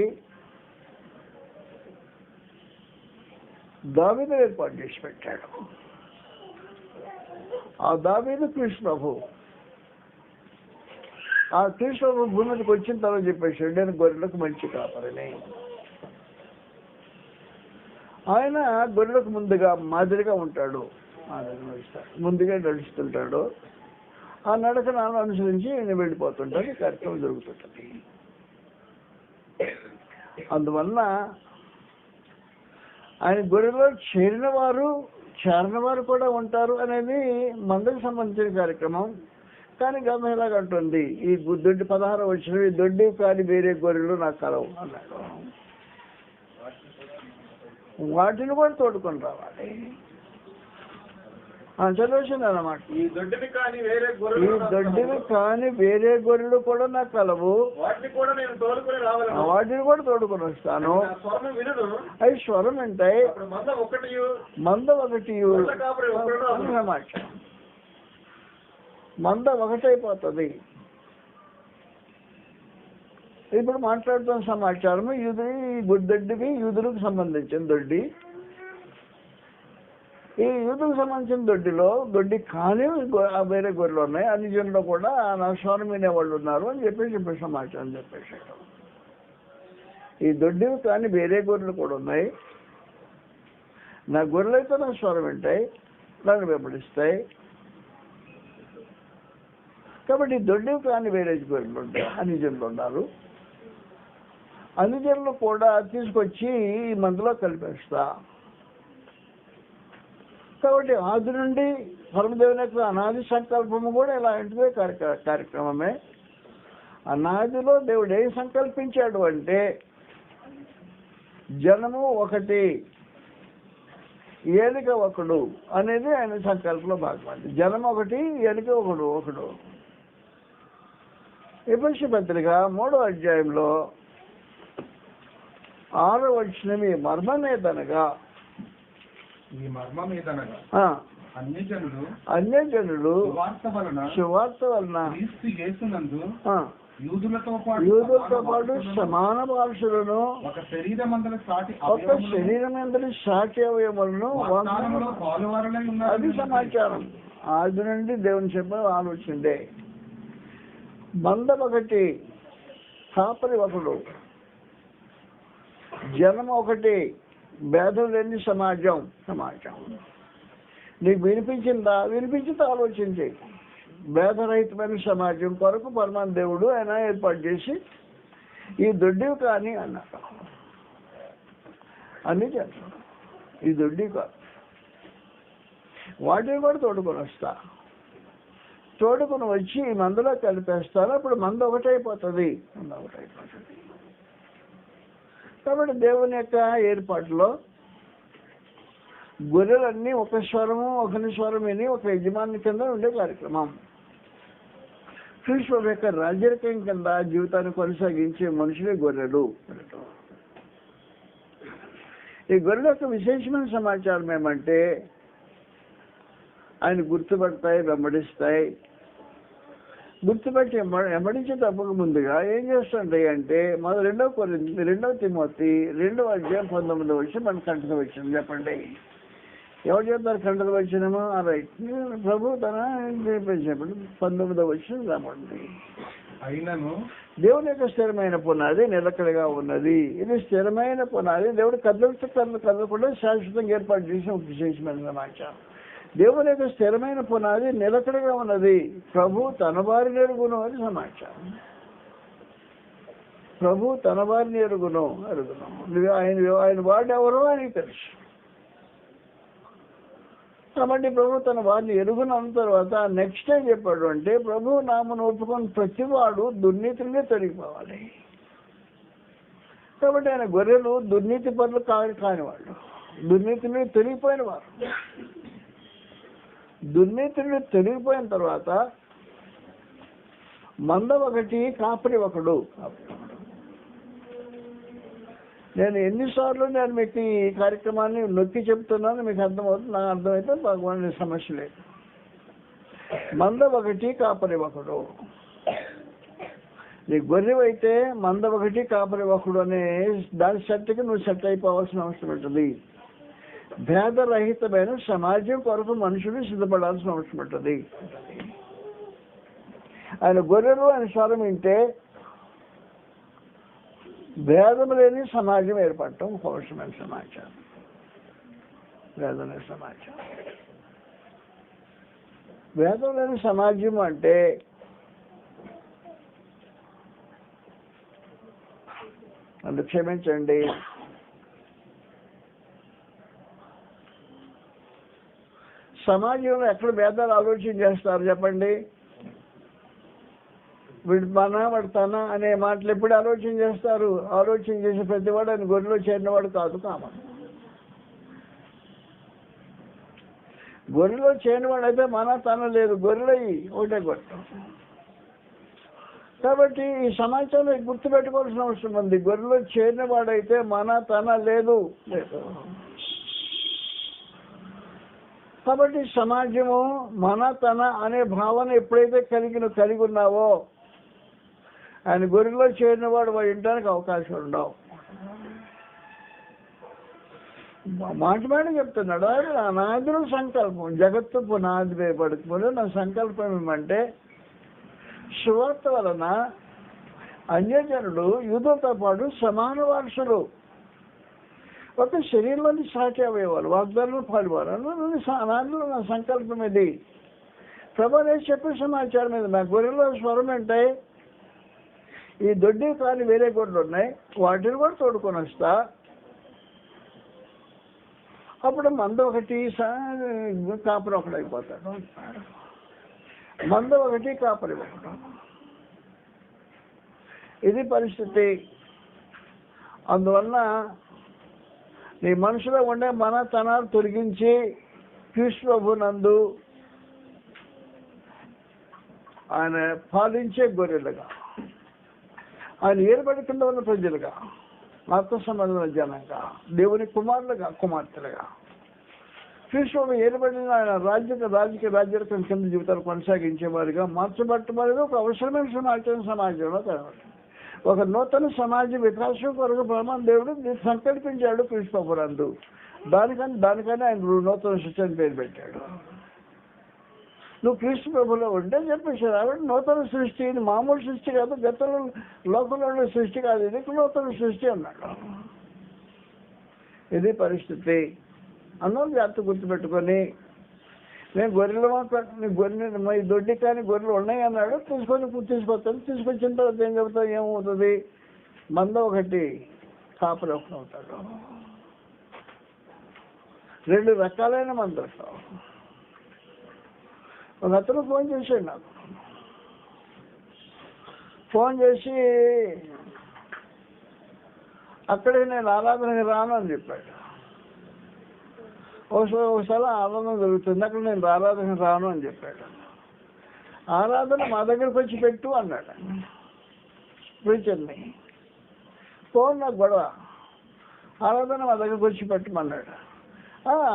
దావీదు ఏర్పాటు చేసి పెట్టాడు. ఆ దావీదు కృష్ణ ప్రభు. ఆ కృష్ణ ప్రభు భూమికి వచ్చిన తర్వాత చెప్పేసాడు, నేను గొర్రెలకు మంచి కాపరిని. ఆయన గొర్రెలకు ముందుగా మాదిరిగా ఉంటాడు, ముందుగా నడుస్తుంటాడు. ఆ నడకను అనుసరించి ఆయన వెళ్ళిపోతుంటాడు. ఈ కార్యక్రమం జరుగుతుంటుంది. అందువల్ల ఆయన గొర్రెలో చేరిన వారు కూడా ఉంటారు అనేది మందకు సంబంధించిన కార్యక్రమం. కానీ గమనం ఎలాగంటుంది, ఈ దొడ్డి 16 వచ్చిన ఈ దొడ్డి కానీ వేరే గొర్రెలు నాకు కలవు అన్నాడు. వాటిని కూడా తోడుకొని రావాలి. చదివేసింది అన్నమాట. ఈ దొడ్డివి కానీ వేరే గొర్రెలు కూడా నాకు కలవు, వాటిని కూడా తోడుకొని వస్తాను. అవి స్వరం వింటాయి, మంద ఒకటి సమాచారం, మంద ఒకటైపోతుంది. ఇప్పుడు మాట్లాడుతున్న సమాచారం దొడ్డివి యూదులకు సంబంధించిన దొడ్డి. ఈ యూదులకు సంబంధించిన దొడ్డి కానీ వేరే గొర్రెలు ఉన్నాయి. అన్ని జనులు కూడా నా స్వరం వినేవాళ్ళు ఉన్నారు అని చెప్పేసి సమాచారం చెప్పేశాడు. ఈ దొడ్డివి కానీ వేరే గొర్రెలు కూడా ఉన్నాయి. నా గొర్రెలు అయితే నా స్వరం వింటాయి, నన్ను వెంబడిస్తాయి. కాబట్టి దొడ్డివి కానీ వేరే గొర్రెలు ఉంటాయి, అన్ని జనులు ఉన్నారు. అన్ని జనులు కూడా తీసుకొచ్చి ఈ మందులో కలిపేస్తా. కాబట్టి ఆది నుండి పరమదేవుని యొక్క అనాది సంకల్పము కూడా ఇలాంటిదే కార్యక్రమమే. అనాదిలో దేవుడు ఏం సంకల్పించాడు అంటే జనము ఒకటి, ఏలిక ఒకడు అనేది ఆయన సంకల్పంలో భాగం. జనం ఒకటి, ఏలిక ఒకడు. ఎఫెసీ పత్రిక 3వ అధ్యాయంలో 6వ వచనం ఈ మర్మమేదనగా అన్యజనులు సువార్త వలన యూదులతో పాటు సమాన భాషలను ఒక శరీరమందరి సాటి అవయములను అది సమాచారం. ఆది నుండి దేవుని చెప్పే ఆలోచనే. మంద ఒకటి, కాపరి ఒకడు, జనం ఒకటి, భేదం లేని సమాజం. నీకు వినిపించింది ఆలోచించి. భేదరహితమైన సమాజం కొరకు పరమాత్మ దేవుడు ఆయన ఏర్పాటు చేసి ఈ దొడ్డివి కానీ అన్నాడు. అన్నీ చేస్తాడు. ఈ దొడ్డివి కాదు, వాటిని కూడా తోడుకొని వస్తా. తోడుకొని వచ్చి ఈ మందులో కలిపేస్తాను. అప్పుడు మంద ఒకటైపోతుంది. కాబట్టి దేవుని యొక్క ఏర్పాటులో గొర్రెలన్నీ ఒక స్వరము, ఒకరి స్వరం విని ఒక యజమాని కింద ఉండే కార్యక్రమం. కృష్ణుడు యొక్క రాజ్యరకం కింద జీవితాన్ని కొనసాగించే మనుషులే గొర్రెలు. ఈ గొర్రెల యొక్క విశేషమైన సమాచారం ఏమంటే ఆయన గుర్తుపడతాయి, వెంబడిస్తాయి. గుర్తుపెట్టి ఎమ్మడించి తప్పక ముందుగా ఏం చేస్తుంటాయి అంటే మన 2 తిమోతి 2వ అధ్యాయం 19వ వచనం మన కంటత వచ్చిన చెప్పండి. ఎవరు చెప్తారు కంటత వచ్చినమో రైట్ ప్రభు తన చెప్పండి 19వ వచనం రామండి. అయినను దేవుని యొక్క స్థిరమైన పునాది నిలకడగా ఉన్నది. ఇది స్థిరమైన పునాది దేవుడు కదలకుండా శాశ్వతంగా ఏర్పాటు చేసిన ఒక విశేషమైన సమాచారం. దేవుని యొక్క స్థిరమైన పునాది నిలకడగా ఉన్నది. ప్రభు తన వారిని ఎరుగును అని సమాచారం. ప్రభు తన వారిని ఎరుగును. ఆయన వాడు ఎవరో ఆయనకి తెలుసు. కాబట్టి ప్రభు తన వారిని ఎరుగున్న తర్వాత నెక్స్ట్ ఏం చెప్పాడు అంటే ప్రభు నామను ఒప్పుకొని ప్రతివాడు దుర్నీతిని తొలగిపోవాలి. కాబట్టి ఆయన గొర్రెలు దుర్నీతి పనులు కానివాళ్ళు, దుర్నీతిని తొలగిపోయిన వారు. దుర్నీతిని తొలగిపోయిన తర్వాత మంద ఒకటి కాపరి ఒకడు. నేను ఎన్నిసార్లు మీకు ఈ కార్యక్రమాన్ని నొక్కి చెప్తున్నాను, మీకు అర్థమవుతుంది. నాకు అర్థమైతే భగవాన్ సమస్య లేదు. మంద ఒకటి కాపరి ఒకడు. నీ గొర్రెవైతే మంద ఒకటి కాపరి ఒకడు అనే దాని సెట్కి నువ్వు సెట్ అయిపోవాల్సిన అవసరం ఉంటుంది. భేదరహితమైన సమాజం కొరకు మనుషులు సిద్ధపడాల్సిన అవసరం ఉంటుంది. ఆయన గొర్రెలు ఆయన స్వరం వింటే భేదం లేని సమాజం ఏర్పడటం ఒక అవసరమైన సమాచారం. భేదం లేని సమాజం, భేదం లేని సమాజం అంటే నన్ను క్షమించండి, సమాజంలో ఎక్కడ భేదాలు ఆలోచన చేస్తారు చెప్పండి? వీడు వాడతానా అనే మాటలు ఎప్పుడు ఆలోచన చేస్తారు? ఆలోచన చేసే ప్రతివాడు ఆయన గొర్రెలో చేరినవాడు కాదు. గొర్రెలో చేరినవాడు అయితే మన తన లేదు, గొర్రెలు ఒకటే గొర్రె. కాబట్టి ఈ సమాచారం గుర్తుపెట్టుకోవాల్సిన అవసరం ఉంది. గొర్రెలో చేరినవాడైతే మన తన లేదు. కాబట్టి సమాజము మన తన అనే భావన ఎప్పుడైతే కలిగి ఉన్నావో ఆయన గొర్రెలో చేరిన వాడు వినడానికి అవకాశం ఉండవు. మాట చెప్తున్నాడు నాదురు సంకల్పం జగత్తు పునాది వేయబడుతుంది. నా సంకల్పం ఏమంటే సువార్త వలన అన్యజనులు యూదులతో పాటు సమాన వారసులు, ఒక శరీరంలోని సాటి అయ్యేవాళ్ళు, వాగ్దానంలో పాల్గొనాలి. నా సంకల్పం ఇది. ప్రభు చెప్పే సమాచారం ఇది. నా గొర్రెలో స్వరం అంటే ఈ దొడ్డి కాని వేరే గొర్రెలు ఉన్నాయి, వాటిని కూడా తోడుకొని వస్తా. అప్పుడు మంద ఒకటి కాపరి ఒకటి అయిపోతాడు. మంద ఒకటి కాపరి ఒకటి. ఇది పరిస్థితి. అందువల్ల నీ మనసులో ఉండే మన తనాలు తొలగించి క్రీస్తు ప్రభునందు ఆయన పాలించే గొర్రెలుగా, ఆయన ఏర్పడుతున్న ఉన్న ప్రజలుగా, ఆత్మ సంబంధమైన జనంగా, దేవుని కుమారులుగా కుమార్తెలుగా, క్రీస్తు ఏర్పడిన ఆయన రాజ్యకం కింద జీవితాలు కొనసాగించేవారుగా మార్చబట్టవారుగా ఒక అవసరమైన సమాజంలో కనబడుతుంది. ఒక నూతన సమాజ వికాసం కొరకు బ్రహ్మ దేవుడు సంకల్పించాడు క్రీస్తు ప్రభునందు. దానికని ఆయన నూతన సృష్టి అని పేరు పెట్టాడు. నువ్వు క్రీస్తు ప్రభులో ఉంటే చెప్పేసాడు ఆవిడ నూతన సృష్టి. ఇది మామూలు సృష్టి కాదు, గతంలో లోకంలో ఉండే సృష్టి కాదు, ఇది నూతన సృష్టి అన్నాడు. ఇది పరిస్థితి. అందరూ జాగ్రత్త గుర్తుపెట్టుకొని నేను గొర్రెలు ఈ దొడ్డి కానీ గొర్రెలు ఉన్నాయి అన్నాడు. తీసుకొస్తాను. తీసుకొచ్చిన తర్వాత ఏం చెబుతావు? ఏమవుతుంది? మంద ఒకటి కాపరి ఒకటి అవుతాడు. 2 రకాలైన మంది వస్తావు. ఒక అతను ఫోన్ చేశాడు నాకు. ఫోన్ చేసి అక్కడికి నేను ఆరాధనకి రాను అని చెప్పాడు. ఒకసారి ఆరాధన జరుగుతుంది, అక్కడ నేను ఆరాధనకి రాను అని చెప్పాడు. ఆరాధన మా దగ్గరకు వచ్చి పెట్టు అన్నాడు ప్రీచర్ని. ఫోన్ నాకు గొడవ. ఆరాధన మా దగ్గరకు వచ్చి పెట్టమన్నాడు.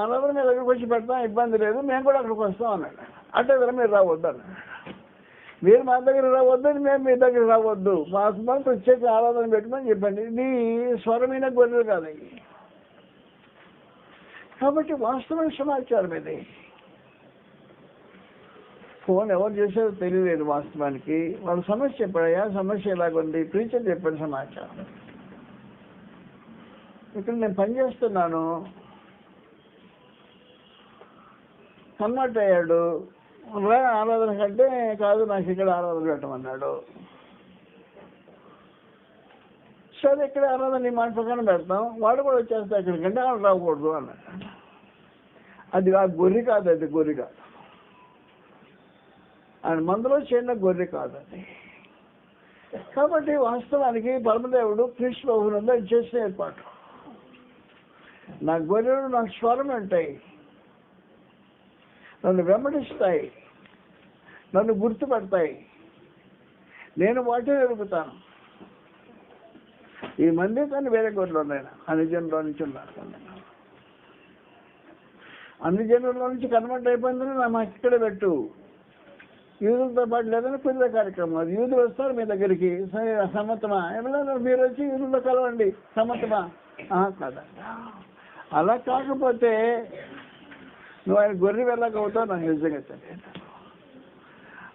ఆరాధన మీ దగ్గరకు వచ్చి పెడతాం, ఇబ్బంది లేదు, మేము కూడా అక్కడికి వస్తాం అన్నాడు. అంటే కదా మీరు రావద్దు అన్నాడు. మీరు మా దగ్గర రావద్దని మేము మీ దగ్గర రావద్దు, మాకు మనం ప్రత్యేక ఆరాధన పెట్టమని చెప్పండి. ఇది స్వరమైన గొర్రెలు కాదు. కాబట్టి వాస్తవమైన సమాచారం ఇది. ఫోన్ ఎవరు చేసేదో తెలియలేదు వాస్తవానికి. వాళ్ళు సమస్య చెప్పాడయ్యా, సమస్య ఎలాగుంది, ప్రీచర్ చెప్పిన సమాచారం. ఇక్కడ నేను పనిచేస్తున్నాను, కన్వర్ట్ అయ్యాడు, ఆరాధన కంటే కాదు నాకు ఇక్కడ ఆరాధన పెట్టమన్నాడు. సరే ఇక్కడ ఆరాధన నీ మాట ప్రకారం పెడతాం, వాడు కూడా వచ్చేస్తా ఇక్కడికంటే వాళ్ళు రాకూడదు అన్నాడు. అది ఆ గొర్రె కాదు, అది గొర్రె కాదు, ఆయన మందులో చేరిన గొర్రె కాదు అది. కాబట్టి వాస్తవానికి పరమదేవుడు క్రీస్తు ప్రభువునందు చేసిన ఏర్పాటు. నా గొర్రెలు నాకు స్వరం ఉంటాయి, నన్ను వెంబడిస్తాయి, నన్ను గుర్తుపడతాయి, నేను వాటిని ఎరుగుతాను. ఈ మంది కానీ వేరే గొర్రెలు ఉన్నాయి, అన్ని జనుల్లో నుంచి ఉన్నారు. అన్ని జనుల్లో నుంచి కన్వర్ట్ అయిపోయిందని మాకు ఇక్కడే పెట్టు, యూదులతో పాటు లేదని పిల్లల కార్యక్రమం. అది యూదులు వస్తారు మీ దగ్గరికి, సమ్మతమా? ఎవరైనా మీరు వచ్చి యూదులతో కలవండి, సమ్మతమా? కదా. అలా కాకపోతే నువ్వు ఆయన గొర్రె వెళ్ళకపోతావు, నాకు నిజంగా తెలియదు.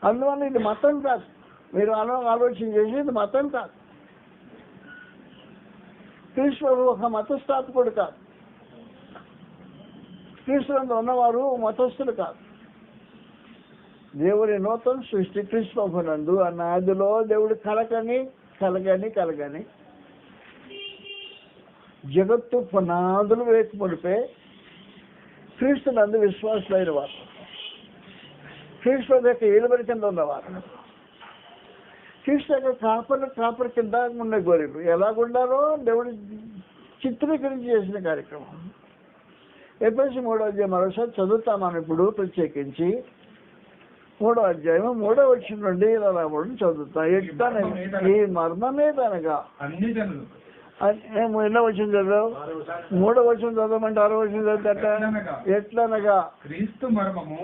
అందువల్ల ఇది మతం కాదు, మీరు ఆలోచన చేసి ఇది మతం కాదు. క్రీస్తు ఒక మతస్థాపకుడు కాదు, క్రీస్తునందు ఉన్నవారు మతస్థులు కాదు. దేవుడి నూతన సృష్టి క్రీస్తు ప్రభునందు అన్నాదిలో దేవుడు కలగని జగత్తు పునాదులు వేయకపోతే క్రీస్తునందు విశ్వాసులైన వారు, క్రీస్తు యొక్క ఏలుబడి కింద ఉన్నవారు, క్రీస్తు యొక్క కాపరి కింద ఉన్న గొర్రెలు ఎలాగుండాలో దేవుడు చిత్రీకరించి చేసిన కార్యక్రమం. ఎఫెసీ 3వ అధ్యాయం మరోసారి చదువుతామని ఇప్పుడు ప్రత్యేకించి 3వ అధ్యాయం 3వ వచనం నుండి ఇలా రావడం చదువుతా. ఈ మర్మమేదనగా ఎన్నో వచనం చదువు, 3వ వచనం చదవమంటే 6వ వచనం చదువుతాట. ఎట్లనగా క్రీస్తు మర్మము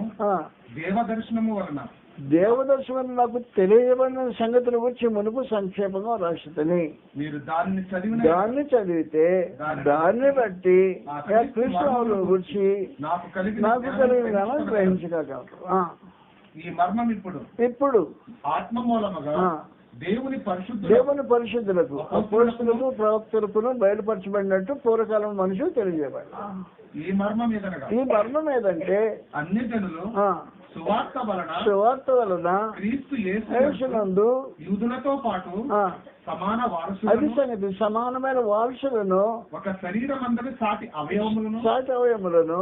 దేవదర్శనం నాకు తెలియబడిన సంగతుల గురించి మునుపు సంక్షేపంగా రాసితని. మీరు దాన్ని చదివితే దాన్ని బట్టి కృష్ణ గురించి నాకు కలిగిన గ్రహించగలరు. ఈ మర్మం ఇప్పుడు ఆత్మ మూలముగా దేవుని పరిశుద్ధులకు అపోస్తలులకు ప్రవక్తలకు బయలుపరచబడినట్టు పూర్వకాలం మనుషులు తెలియజేయబడి. ఈ మర్మం ఏదంటే అన్ని జనులు సువార్త వలన క్రీస్తు యేసునందు యూదులతో పాటు అది సంగతి సమానమైన వారసులను ఒక శరీరమందరి సాటి అవయవములను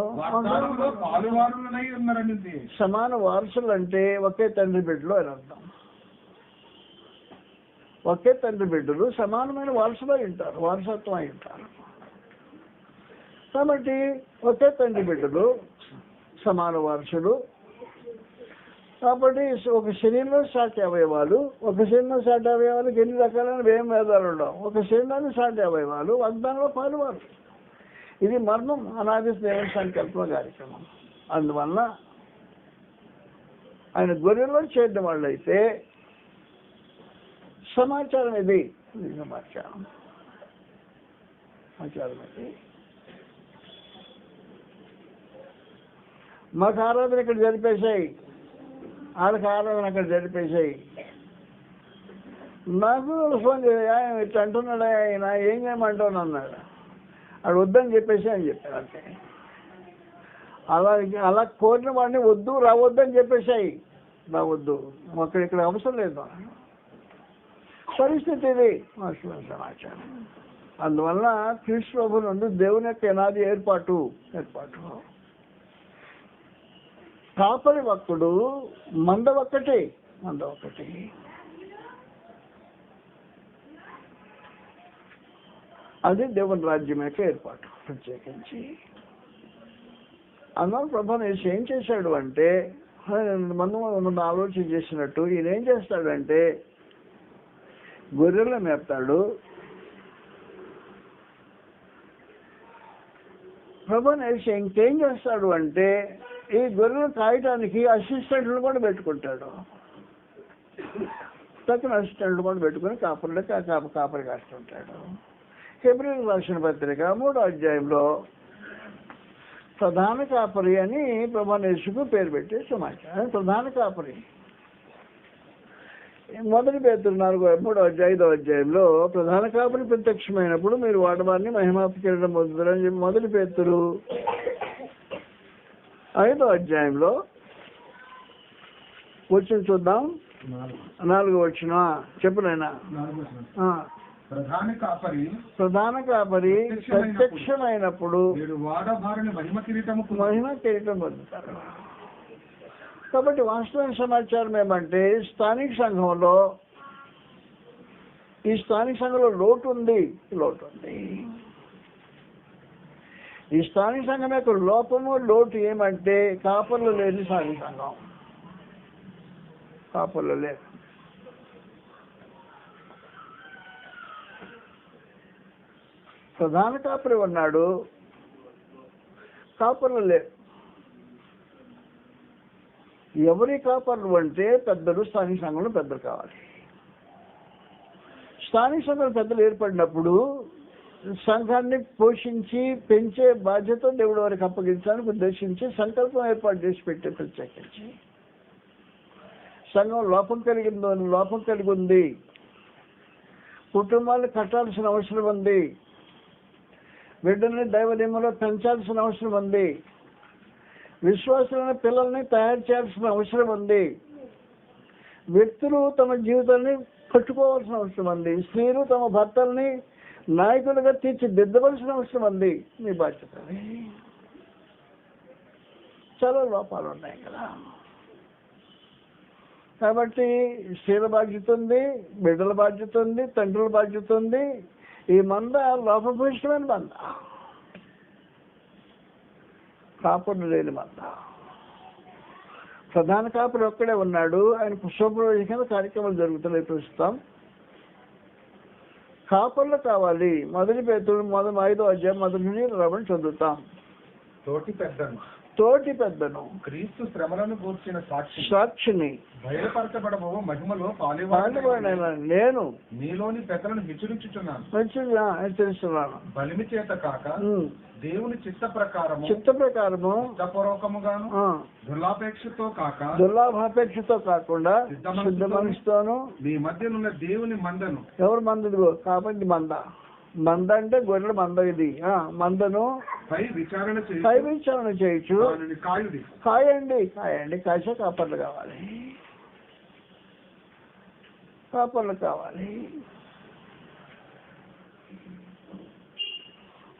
పాలువారులనై ఉన్నారని. సమాన వారసులు అంటే ఒకే తండ్రి బిడ్డలు అని అర్థం. ఒకే తండ్రి బిడ్డలు సమానమైన వారసులు అయి ఉంటారు, వారసత్వం అయి ఉంటారు. కాబట్టి ఒకే తండ్రి బిడ్డలు సమాన వారసులు. కాబట్టి ఒక శరీరంలో సాటి అవయవాలు, ఒక శరీరంలో సాటి అవయవాలకు ఎన్ని రకాలైన భేదాలు ఉండవు. ఒక శరీరంలో సాటి అవయవాలు వాగ్దానంలో పాలువారు. ఇది మర్మం, అనాది దేవుని సంకల్ప కార్యక్రమం. అందువల్ల ఆయన గొర్రెలో చేరిన వాళ్ళు అయితే సమాచారం ఇది సమాచారం ఇది. మాకు ఆరాధన ఇక్కడ జరిపేశాయి, వాళ్ళకి ఆరాధన అక్కడ జరిపేశాయి. నాకు ఫోన్ చేయ ఇట్లా అంటున్నాడు, ఆయన ఏం చేయమంటాను అన్నాడు. అది వద్దని చెప్పేసి అని చెప్పాను అంతే. అలా కోరిన వాడిని రావద్దని చెప్పేశాయి. రావద్దు, ఇక్కడ అవసరం లేదు పరిస్థితి ఇది సమాచారం. అందువల్ల క్రీస్తు ప్రభువు నుండి దేవుని యొక్క ఎనాది ఏర్పాటు. కాపరి భక్తుడు మంద ఒక్కటి. అది దేవుని రాజ్యం యొక్క ఏర్పాటు ప్రత్యేకించి. అందువల్ల ప్రభు ఏం చేశాడు అంటే, ముందు ఆలోచన చేసినట్టు ఈయన ఏం చేస్తాడంటే గొర్రెలను మేపుతాడు. ప్రభు ఇంకేం చేస్తాడు అంటే ఈ గొర్రెలు కాయటానికి అసిస్టెంట్లు కూడా పెట్టుకుంటాడు. తక్కువ అసిస్టెంట్ కూడా పెట్టుకుని కాపరి కాస్తుంటాడు. హెబ్రీయులకు రాసిన పత్రిక 3వ అధ్యాయంలో ప్రధాన కాపరి అని ప్రభువైన యేసుకు పేరు పెట్టే సమాచారం. ప్రధాన కాపరి 1 పేతురు 5వ అధ్యాయంలో ప్రధాన కాపరి ప్రత్యక్షమైనప్పుడు మీరు వాడవారిని మహిమాపకరణం పొందుతారని చెప్పి 1 పేతురు 5వ అధ్యాయంలో వచ్చిన చూద్దాం. 4వ వచ్చిన చెప్పునైనా ప్రధాన కాపరి ప్రత్యక్షమైనప్పుడు మహిమ కిరీటం పొందుతారు. కాబట్టి వాస్తవ సమాచారం ఏమంటే స్థానిక సంఘంలో లోటు ఉంది. ఈ స్థానిక సంఘం యొక్క లోటు ఏమంటే కాపర్లు లేని స్థానిక సంఘం. కాపర్లు లేదు. ప్రధాన కాపరి ఉన్నాడు, కాపర్లు లేరు. ఎవరి కాపర్లు అంటే పెద్దలు, స్థానిక సంఘంలో పెద్దలు కావాలి. స్థానిక సంఘంలో పెద్దలు ఏర్పడినప్పుడు సంఘాన్ని పోషించి పెంచే బాధ్యత దేవుడు వారికి అప్పగించడానికి ఉద్దేశించి సంకల్పం ఏర్పాటు చేసి పెట్టే ప్రత్యేకించి సంఘం లోపం కలిగి ఉంది, కుటుంబాన్ని కట్టాల్సిన అవసరం ఉంది, బిడ్డల్ని దైవ నియమంలో పెంచాల్సిన అవసరం ఉంది, విశ్వాసులైన పిల్లల్ని తయారు చేయాల్సిన అవసరం ఉంది, వ్యక్తులు తమ జీవితాన్ని కట్టుకోవాల్సిన అవసరం ఉంది, స్త్రీలు తమ భర్తల్ని నాయకులుగా తీర్చిదిద్దవలసిన అవసరం ఉంది. మీ బాధ్యత. చాలా లోపాలు ఉన్నాయి కదా. కాబట్టి స్త్రీల బాధ్యత ఉంది, బిడ్డల బాధ్యత ఉంది, తండ్రుల బాధ్యత ఉంది. ఈ మంద లోపభూయిష్టమైన మంద, కాపురు లేని మంద. ప్రధాన కాపురు ఒక్కడే ఉన్నాడు. ఆయన పుష్పప్రవేశ కార్యక్రమాలు జరుగుతున్నాయి ప్రస్తుతం. కాపర్లు కావాలి. 1 పేతురు 5వ అధ్యాయం 1 నుంచి 11 చదువుతాం. తోటి పెద్దను క్రీస్తు శ్రమలను గూర్చిన సాక్షిని బయలుపరచబడబో మహిమలో నేను నీలోని పెద్దలను హెచ్చరిస్తున్నాను. బలిమి చేత కాక దేవుని చిత్త ప్రకారము ఇష్టపూర్వకముగాను దుర్లాభాపేక్షతో కాకుండా శుద్ధ మనసుతోను మీ మధ్యనున్న దేవుని మందను. ఎవరు మందది? కాబట్టి మంద అంటే గొర్రెల మంద. ఇది మందను పై విచారణ చేయొచ్చు. కాయండి కాసే కాపర్లు కావాలి.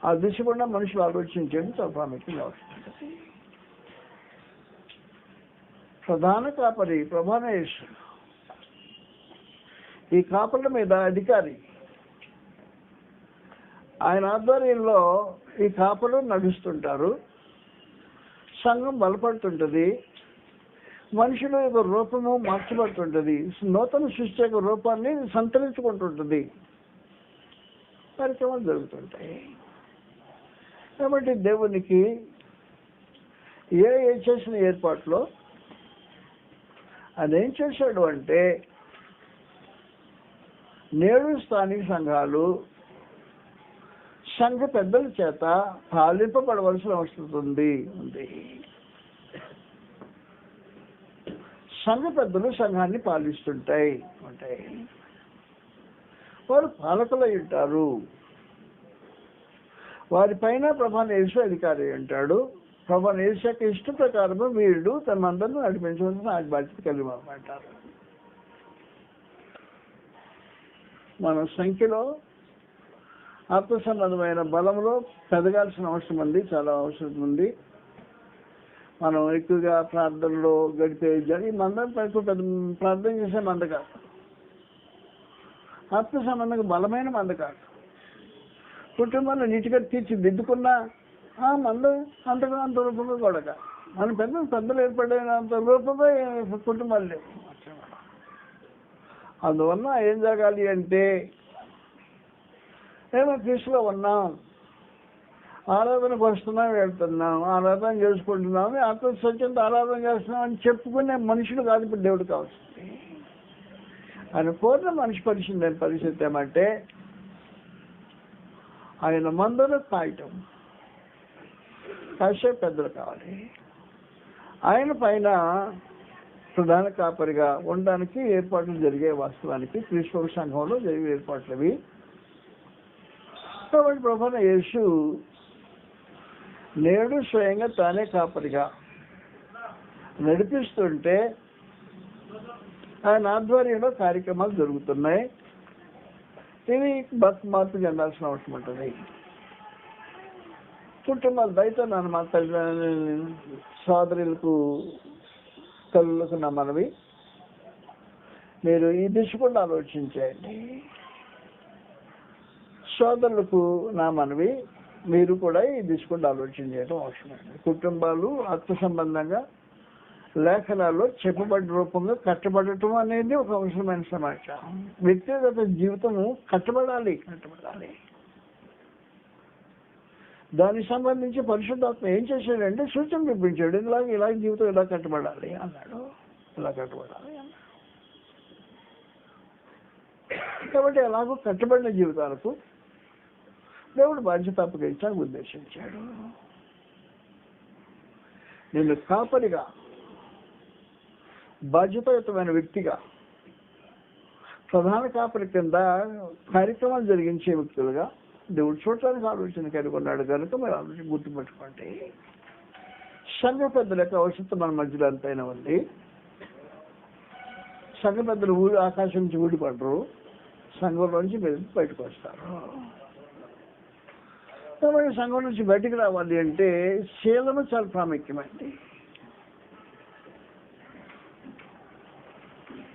ఆ దిశకుండా మనుషులు ఆలోచించేది చాలా ప్రాముఖ్యంగా వస్తుంది. ప్రధాన కాపరి ప్రభువైన యేసు ఈ కాపర్ల మీద అధికారి. ఆయన ఆధ్వర్యంలో ఈ కాపర్లు నడుస్తుంటారు. సంఘం బలపడుతుంటది. మనుషుల యొక్క రూపము మార్చబడుతుంటది. నూతన సృష్టి యొక్క రూపాన్ని సంతరించుకుంటుంటది. కార్యక్రమాలు జరుగుతుంటాయి. కాబట్టి దేవునికి ఏ చేసిన ఏర్పాట్లో అదేం చేశాడు అంటే నేడు స్థానిక సంఘాలు సంఘ పెద్దల చేత పాలింపబడవలసిన అవసరం ఉంది. సంఘ పెద్దలు సంఘాన్ని పాలిస్తుంటాయి. వారు పాలకులై ఉంటారు. వారి పైన ప్రభువైన యేసు అధికారి అంటాడు. ప్రభువైన యేసు యొక్క ఇష్ట ప్రకారము వీరుడు తన అందరిని నడిపించవలసిన బాధ్యత కలిగి అంటారు. మన సంఖ్యలో ఆత్మ సంబంధమైన బలంలో పెదగాల్సిన అవసరం ఉంది. చాలా అవసరం ఉంది. మనం ఎక్కువగా ప్రార్థనలో గడిపే ఈ మందం పెద్ద ప్రార్థన చేసే మంద కాదు. ఆత్మ సంబంధంగా బలమైన మంద కాదు. కుటుంబాన్ని నీటిగా తీర్చిదిద్దుకున్న మంద అంత రూపంగా కూడా మన పెద్దలు ఏర్పడినంత రూపంగా కుటుంబాలు లేవు. అందువల్ల ఏం జరగాలి అంటే మేము క్రీస్తులో ఉన్నాం, ఆరాధనకు వస్తున్నాం, వెళ్తున్నాం, ఆరాధన చేసుకుంటున్నాం, ఆత్మ సత్యంతో ఆరాధన చేస్తున్నాం అని చెప్పుకునే మనుషులు కాదు ఇప్పుడు దేవుడు కావాల్సింది. ఆయన పూర్ణ మనిషి పరిచిందని పరిస్థితి ఏమంటే ఆయన మందులు తాగటం, కాసేపు పెద్దలు కావాలి. ఆయన పైన ప్రధాన కాపరిగా ఉండడానికి ఏర్పాట్లు జరిగే, వాస్తవానికి క్రీస్తు సంఘంలో జరిగే ఏర్పాట్లు అవి. కాబట్టి ప్రభువైన యేసు నేడు స్వయంగా తానే కాపరిగా నడిపిస్తుంటే ఆయన ఆధ్వర్యంలో కార్యక్రమాలు జరుగుతున్నాయి. ఇవి మార్పు చెందాల్సిన అవసరం ఉంటుంది. కుటుంబాలు దయతో నన్ను మా తల్లి సోదరులకు తల్లులకు నా మనవి, మీరు ఈ దిశ కూడా ఆలోచించేయండి. సోదరులకు నా మనవి, మీరు కూడా ఈ దిశ కూడా ఆలోచన చేయడం అవసరమైంది. కుటుంబాలు ఆత్మ సంబంధంగా లేఖనాల్లో చెప్పబడ్డ రూపంగా కట్టబడటం అనేది ఒక అవసరమైన సమాచారం. వ్యక్తిగత జీవితము కట్టబడాలి. దానికి సంబంధించి పరిశుద్ధాత్మ ఏం చేశాడంటే సూచన చూపించాడు. ఇలాగ జీవితం ఇలా కట్టబడాలి అన్నాడు, ఇలా కట్టబడాలి అన్నాడు. కాబట్టి ఎలాగో కట్టబడిన జీవితాలకు దేవుడు బాధ్యత అప్పగించడానికి ఉద్దేశించాడు. నేను కాపరిగా, బాధ్యతాయుతమైన వ్యక్తిగా, ప్రధాన కాపరి కింద కార్యక్రమాలు జరిగించే వ్యక్తులుగా దేవుడు చూడటానికి ఆలోచన కలిగి ఉన్నాడు కనుక మీరు ఆలోచన గుర్తుపెట్టుకోండి. సంఘ పెద్దల యొక్క అవసరం మన మధ్యలో ఎంతైనా ఉంది. సంఘ పెద్దలు ఆకాశం నుంచి ఊడిపడరు, సంఘంలోంచి బయటకు వస్తారు. కాబట్టి సంఘం నుంచి బయటికి రావాలి అంటే శీలము చాలా ప్రాముఖ్యమైంది.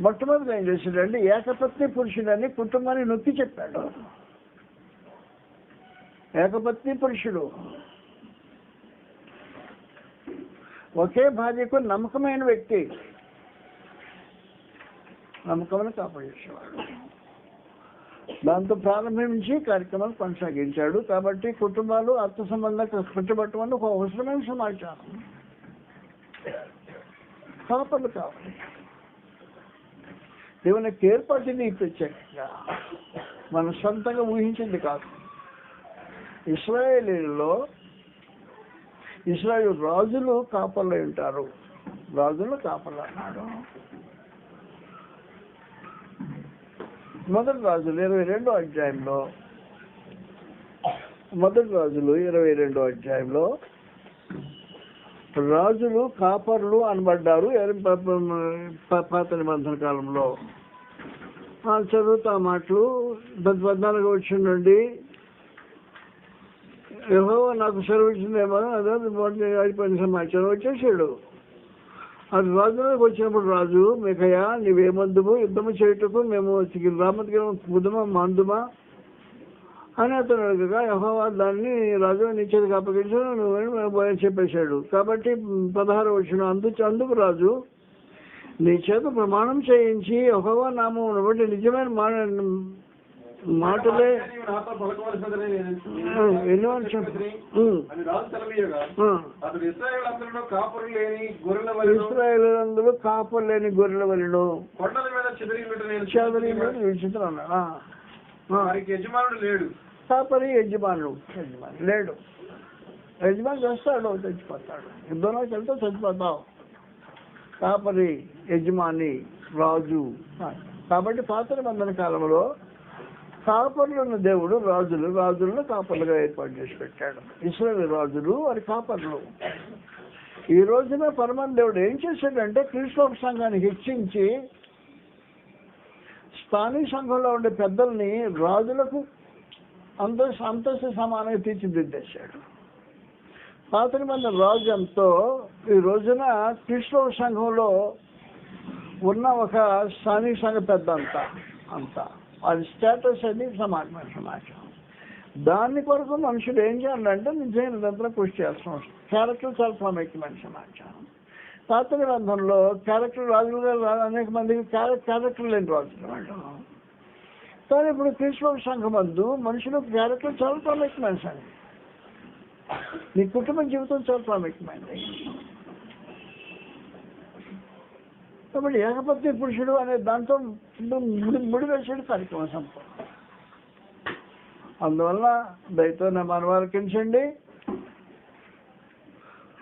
మొట్టమొదటి ఏం చేశాడంటే ఏకపత్ని పురుషుడని కుటుంబాన్ని నొక్కి చెప్పాడు. ఏకపత్ని పురుషుడు ఒకే భార్యకు నమ్మకమైన వ్యక్తి, నమ్మకమైన కాపాడేసేవాడు. దాంతో ప్రారంభించి కార్యక్రమాలు కొనసాగించాడు. కాబట్టి కుటుంబాలు ఆత్మ సంబంధంగా కట్టబట్టమని ఒక అవసరమైన సమాచారం. కాపర్లు కావాలి. దేవుని ఏర్పాటుని ప్రత్యేకంగా మన సొంతంగా ఊహించింది కాదు. ఇశ్రాయేలీలో ఇశ్రాయేలు రాజులు కాపర్లు ఉంటారు. రాజులు కాపర్లు అన్నాడు. మొదటి రాజులు 22వ అధ్యాయంలో, మొదటి రాజులు 22వ అధ్యాయంలో రాజులు కాపర్లు అనబడ్డారు. పాత నిబంధన కాలంలో చదువుతా మాటలు 14వ వచనం నుండి యెహోవా నాకు సెలవు ఇచ్చిందేమో అదే అయిపోయిన సమాచారం వచ్చేసాడు. అది రాజులోకి వచ్చినప్పుడు రాజు మీకయ్యా నీవేమందుము యుద్ధము చేయుటకు మేము రామతికి ముదమా మందుమా అని అతను అడగగా యెహోవా దాన్ని రాజు నీ చేతికి అప్పగించాను నువ్వు చెప్పేశాడు. కాబట్టి 16వ వచనం అందుకు రాజు నీ చేత ప్రమాణం చేయించి యెహోవా నామమును బట్టి నిజమైన మాటలే ఎన్నో ఇశ్రాయేలు కాపులు లేని గొర్రెల వలెను చెదరి విచిత్రం అన్నాడు. యజమానుడు లేడు, కాపరి యజమానుడు లేడు. యజమాని చేస్తాడు, చచ్చిపోతాడు. యుద్ధంలోకి వెళ్తే చచ్చిపోతావు. కాపరి యజమాని రాజు. కాబట్టి పాత నిబంధన కాలంలో కాపర్లున్న దేవుడు రాజులను కాపర్లుగా ఏర్పాటు చేసి పెట్టాడు. ఇశ్రాయేలు రాజులు వారి కాపర్లు. ఈ రోజున పరమ దేవుడు ఏం చేశాడంటే క్రీస్తు సంఘాన్ని హెచ్చించి స్థానిక సంఘంలో ఉండే పెద్దల్ని రాజులకు అంతస్తు సమానంగా తీర్చిదిద్దేశాడు. పాత నిబంధన రాజ్యంతో ఈ రోజున క్రీస్తు సంఘంలో ఉన్న ఒక స్థానిక సంఘ పెద్ద అంతా అది స్టేటస్ అది సమాజమైన సమాచారం. దాని కొరకు మనుషులు ఏం చేయాలంటే నిజంగా కృషి చేయాల్సిన అవసరం. క్యారెక్టర్ చాలా ప్రాముఖ్యమైన సమాచారం. పాత నిబంధనలో క్యారెక్టర్ రాజులు అనేక మందికి క్యారెక్టర్ లేని రాజులు వాళ్ళు. కానీ ఇప్పుడు క్రీస్తు సంఘమందు మనుషులకు క్యారెక్టర్ చాలా ప్రాముఖ్యమైన సంగతి. నీ కుటుంబ జీవితం చాలా ప్రాముఖ్యమైనది. కాబట్టి ఏకపత్ని పురుషుడు అనే దాంతో ముడివేసాడు కార్యక్రమం సంపూర్ణ. అందువల్ల దయతో నా మనవాలకించండి.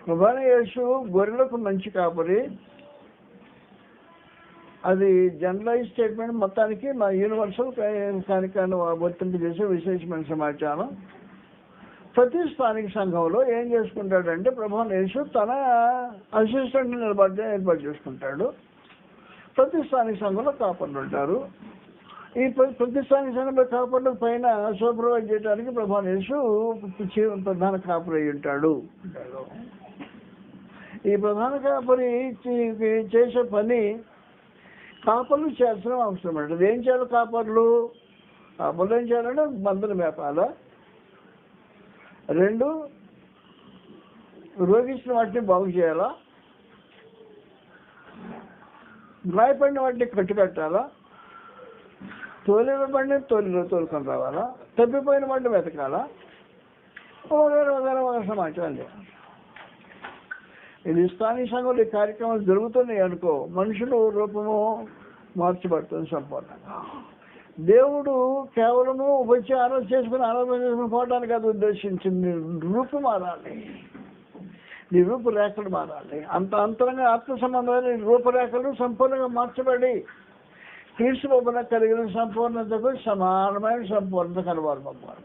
ప్రభువైన యేసు గొర్రెలకు మంచి కాపరి. అది జనరలైజ్ స్టేట్మెంట్, మొత్తానికి మా యూనివర్సల్ కార్యక్రమాన్ని వర్తింపు చేసే విశేషమైన సమాచారం. ప్రతి స్థానిక సంఘంలో ఏం చేసుకుంటాడంటే ప్రభువైన యేసు తన అసిస్టెంట్ని ఏర్పాటు చేసుకుంటాడు. ప్రతి స్థానిక సంఘంలో కాపర్లు ఉంటారు. ఈ ప్రతి స్థానిక సంఘంలో కాపర్ల పైన సూపర్వైజ్ చేయడానికి ప్రభువైన యేసు ప్రధాన కాపరి అయి ఉంటాడు. ఈ ప్రధాన కాపరి చేసే పని కాపర్లు చేయాల్సిన అవసరం ఉంటుంది. ఏం చేయాలి కాపర్లు ఏం చేయాలంటే మందులు మేపాల. 2, రోగిస్తున్న వాటిని బాగు చేయాలా. గాయపడిన వాటిని కట్టుకట్టాలా. తోలిన తోలుకొని రావాలా. తప్పిపోయిన వాటిని వెతకాలా. వగైరా సమాచారం చేయాలి. ఇది స్థానిక సంఘంలో ఈ కార్యక్రమాలు జరుగుతున్నాయి అనుకో, మనుషులు రూపము మార్చబడుతుంది సంపూర్ణంగా. దేవుడు కేవలము వచ్చి ఆరాధన చేసుకుని పోవడానికి అది ఉద్దేశించింది. రూపు మారాలి, నీ రూపురేఖలు మారాలి. అంత అంతరంగా ఆత్మ సంబంధమైన రూపురేఖలు సంపూర్ణంగా మార్చబడి క్రీస్తు రూపణ కలిగిన సంపూర్ణతకు సమానమైన సంపూర్ణత కనబడతారు.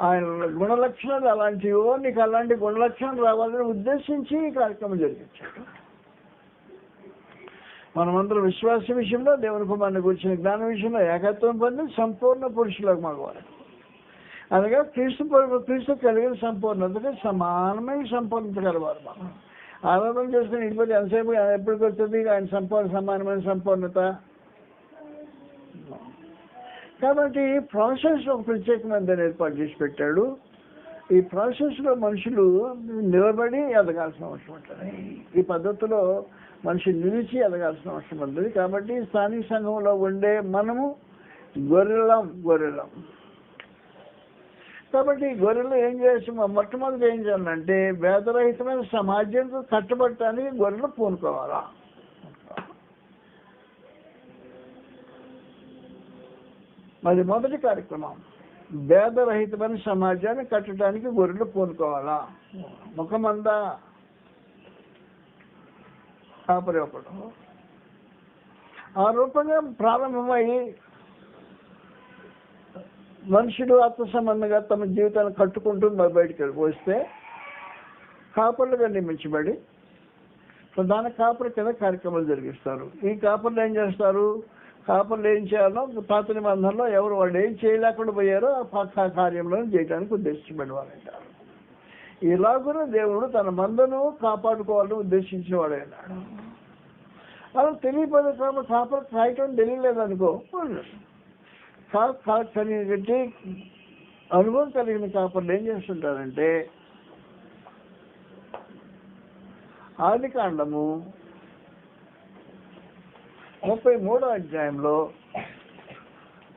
ఆయన గుణలక్షణాలు అలాంటివో, నీకు అలాంటి గుణలక్షణాలు రావాలని ఉద్దేశించి ఈ కార్యక్రమం జరిగించాడు. మనమందరం విశ్వాస విషయంలో, దేవుని కుమారుని గురించిన జ్ఞానం విషయంలో ఏకత్వం పొంది సంపూర్ణ పురుషులకు మగవారు. అనగా క్రీస్తు కలిగిన సంపూర్ణతకి సమానమైన సంపూర్ణత కలవారు. మనం ఆరాధన చేసుకుని ఇంటిపోతే ఎంతసేపు ఎప్పటికి వస్తుంది ఆయన సమానమైన సంపూర్ణత. కాబట్టి ప్రాసెస్ ఒక ప్రత్యేకమైన దాన్ని ఏర్పాటు చేసి పెట్టాడు. ఈ ప్రాసెస్లో మనుషులు నిలబడి ఎదగాల్సిన అవసరం ఉంటుంది. ఈ పద్ధతిలో మనిషి నిలిచి ఎదగాల్సిన అవసరం ఉంటుంది. కాబట్టి స్థానిక సంఘంలో ఉండే మనము గొర్రెలం. కాబట్టి గొర్రెలు ఏం చేసి మొట్టమొదటి ఏం చేయాలంటే వేదరహితమైన సమాజంతో కట్టబడటానికి గొర్రెలు పూనుకోవాలా. మరి మొదటి కార్యక్రమం భేదరహితమైన సమాజాన్ని కట్టడానికి గొర్రెలు పూనుకోవాలా. ముఖమంద కాపరి ఒకడు ఆ రూపంగా ప్రారంభమై మనుషుడు ఆత్మ సంబంధంగా తమ జీవితాన్ని కట్టుకుంటూ బయటికి వస్తే కాపర్లుగా నియమించబడి ప్రధాన కాపరి కింద కార్యక్రమాలు జరిగిస్తారు. ఈ కాపర్లు ఏం చేస్తారు? కాపర్లు ఏం చేయాలో పాత నిబంధనలో ఎవరు వాళ్ళు ఏం చేయలేకుండా పోయారో ఆ కార్యంలో చేయడానికి ఉద్దేశించబడి వారు అంటారు. ఇలాగున దేవుడు తన మందను కాపాడుకోవాలని ఉద్దేశించిన వాడైనాడు. అలా తెలియపోతే కాపర్ కాయటం తెలియలేదనుకో, కలిగి అనుభవం కలిగిన కాపర్లు ఏం చేస్తుంటారంటే ఆదికాండము 33వ అధ్యాయంలో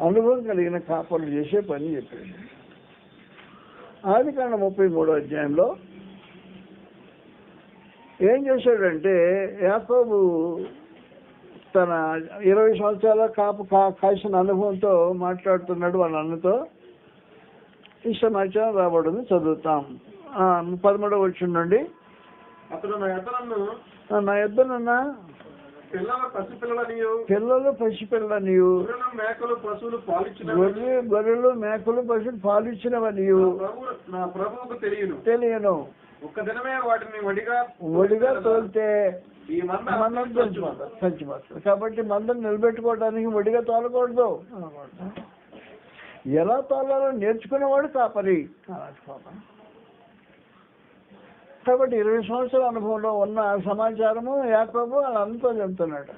అనుభవం కలిగిన కాపర్లు చేసే పని చెప్పాడు. ఆదికాండం 33వ అధ్యాయంలో ఏం చేశాడంటే యాకోబు తన 20 సంవత్సరాల కాసిన అనుభవంతో మాట్లాడుతున్నాడు వాళ్ళ అన్నతో. ఈ సమాచారం రాబడింది, చదువుతాం. 13వ వచనం నుండి. అతడు నా యొద్దనున్న పిల్లలు పసిపిల్లనియు గొర్రెలు మేకలు పశువులు పాలిచ్చినవనియు నా ప్రభువుకు తెలియను. ఒక్క దినమే వాటిని ఒడిగా తోలితే ఈ మందం చచ్చిపోతుంది. కాబట్టి మందం నిలబెట్టుకోవడానికి ఒడిగా తోలకూడదు. ఎలా తోలాలో నేర్చుకునేవాడు కాపరి. కాబట్టి 20 సంవత్సరాల అనుభవంలో ఉన్న సమాచారము యాకోబు వాళ్ళంతా చెప్తున్నాడు.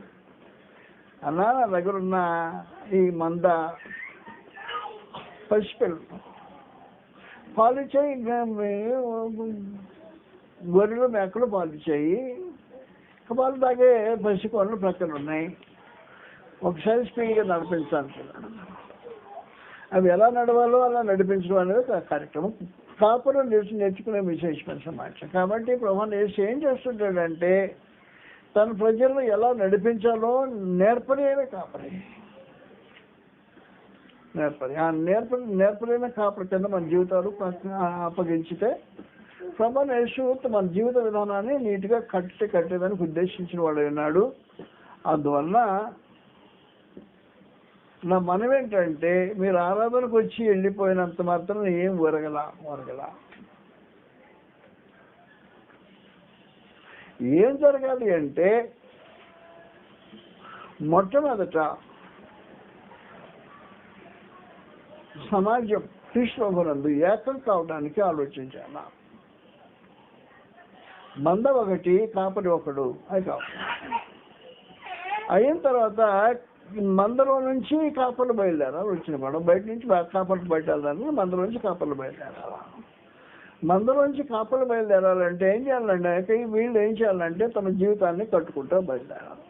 అన్నా నా దగ్గర ఉన్న ఈ మంద పసిపిల్లలు పాలిచ్చాయి, గొర్రెలు మేకలు పాలిచ్చాయి, పాలు తాగే పసికొండలు ప్రక్కన ఉన్నాయి. ఒకసారి స్పీడ్గా నడిపించాలి. అవి ఎలా నడవాలో అలా నడిపించడం అనేది కార్యక్రమం. కాపురం నేర్చుకునే విశేషమైన సమాచారం. కాబట్టి ప్రభువు యేసు ఏం చేస్తుంటాడంటే తన ప్రజలను ఎలా నడిపించాలో నేర్పలేని కాపరి. ఆ నేర్పలేని కాపరి కింద మన జీవితాలు అప్పగించితే ప్రభు యేసు మన జీవిత విధానాన్ని నీట్గా కట్టేదానికి ఉద్దేశించిన వాడు ఉన్నాడు. అందువల్ల నా మనం ఏంటంటే మీరు ఆరాధనకు వచ్చి వెళ్ళిపోయినంత మాత్రం ఏం ఒరగల ఏం జరగాలి అంటే మొట్టమొదట సమాజం కృష్ణభునందు ఏకం కావడానికి ఆలోచించాను. మంద ఒకటి, కాపరి ఒకడు అది కావాలి. అయిన తర్వాత మందలో నుంచి కాపర్లు బయలుదేరాలి. వచ్చిన మనం బయట నుంచి కాపర్లు బయటెళ్ళాలని మందలో నుంచి కాపర్లు బయలుదేరాలి. మందలో నుంచి కాపర్లు బయలుదేరాలంటే ఏం చేయాలంటే వీళ్ళు ఏం చేయాలంటే తమ జీవితాన్ని కట్టుకుంటూ బయలుదేరాలి.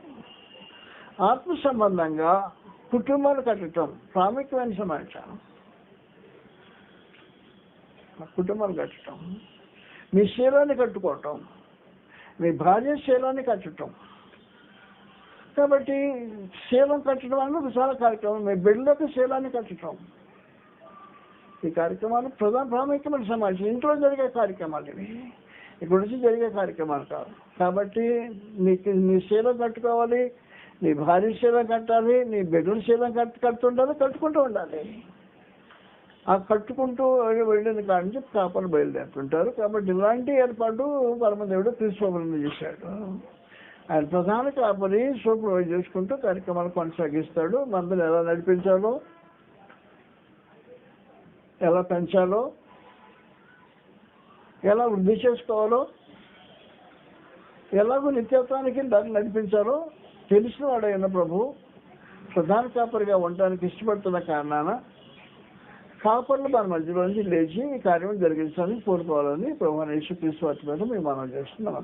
ఆత్మ సంబంధంగా కుటుంబాలు కట్టడం ప్రాముఖ్యమైన సమాచారం. కుటుంబాలు కట్టడం, మీ శీలాన్ని కట్టుకోవటం, మీ భార్య శీలాన్ని కట్టడం. కాబట్టి శీలం కట్టడం అనేది చాలా కార్యక్రమం. మీ బిడ్డలకు శీలాన్ని కట్టడం. ఈ కార్యక్రమాలు ప్రాముఖ్యమైన సమాజం ఇంట్లో జరిగే కార్యక్రమాలు ఇవి, ఇక్కడ నుంచి జరిగే కార్యక్రమాలు కాదు. కాబట్టి నీ శీలం కట్టుకోవాలి, నీ భార్య శీలం కట్టాలి, నీ బిడ్డల శీలం కట్టుకుంటూ ఉండాలి. ఆ కట్టుకుంటూ వెళ్ళిన కాడి నుంచి కాపలు బయలుదేరుతుంటారు. కాబట్టి ఇలాంటి ఏర్పాటు పరమదేవుడు క్రీస్తుని చేశాడు. ఆయన ప్రధాన కాపరి సూపర్వైజ్ చేసుకుంటూ కార్యక్రమాలు కొనసాగిస్తాడు. మందులు ఎలా నడిపించాలో, ఎలా పెంచాలో, ఎలా వృద్ధి చేసుకోవాలో, ఎలాగో నిత్యత్వానికి దాన్ని నడిపించాలో తెలిసిన వాడైన ప్రభు ప్రధాన కాపరిగా ఉండడానికి ఇష్టపడుతున్న కారణాన కాపర్లు మన మధ్యలోంచి లేచి ఈ కార్యం జరిగించాలని కోరుకోవాలని ప్రభువైన యేసుక్రీస్తు వారి మీద మేము మనం చేస్తున్నాం.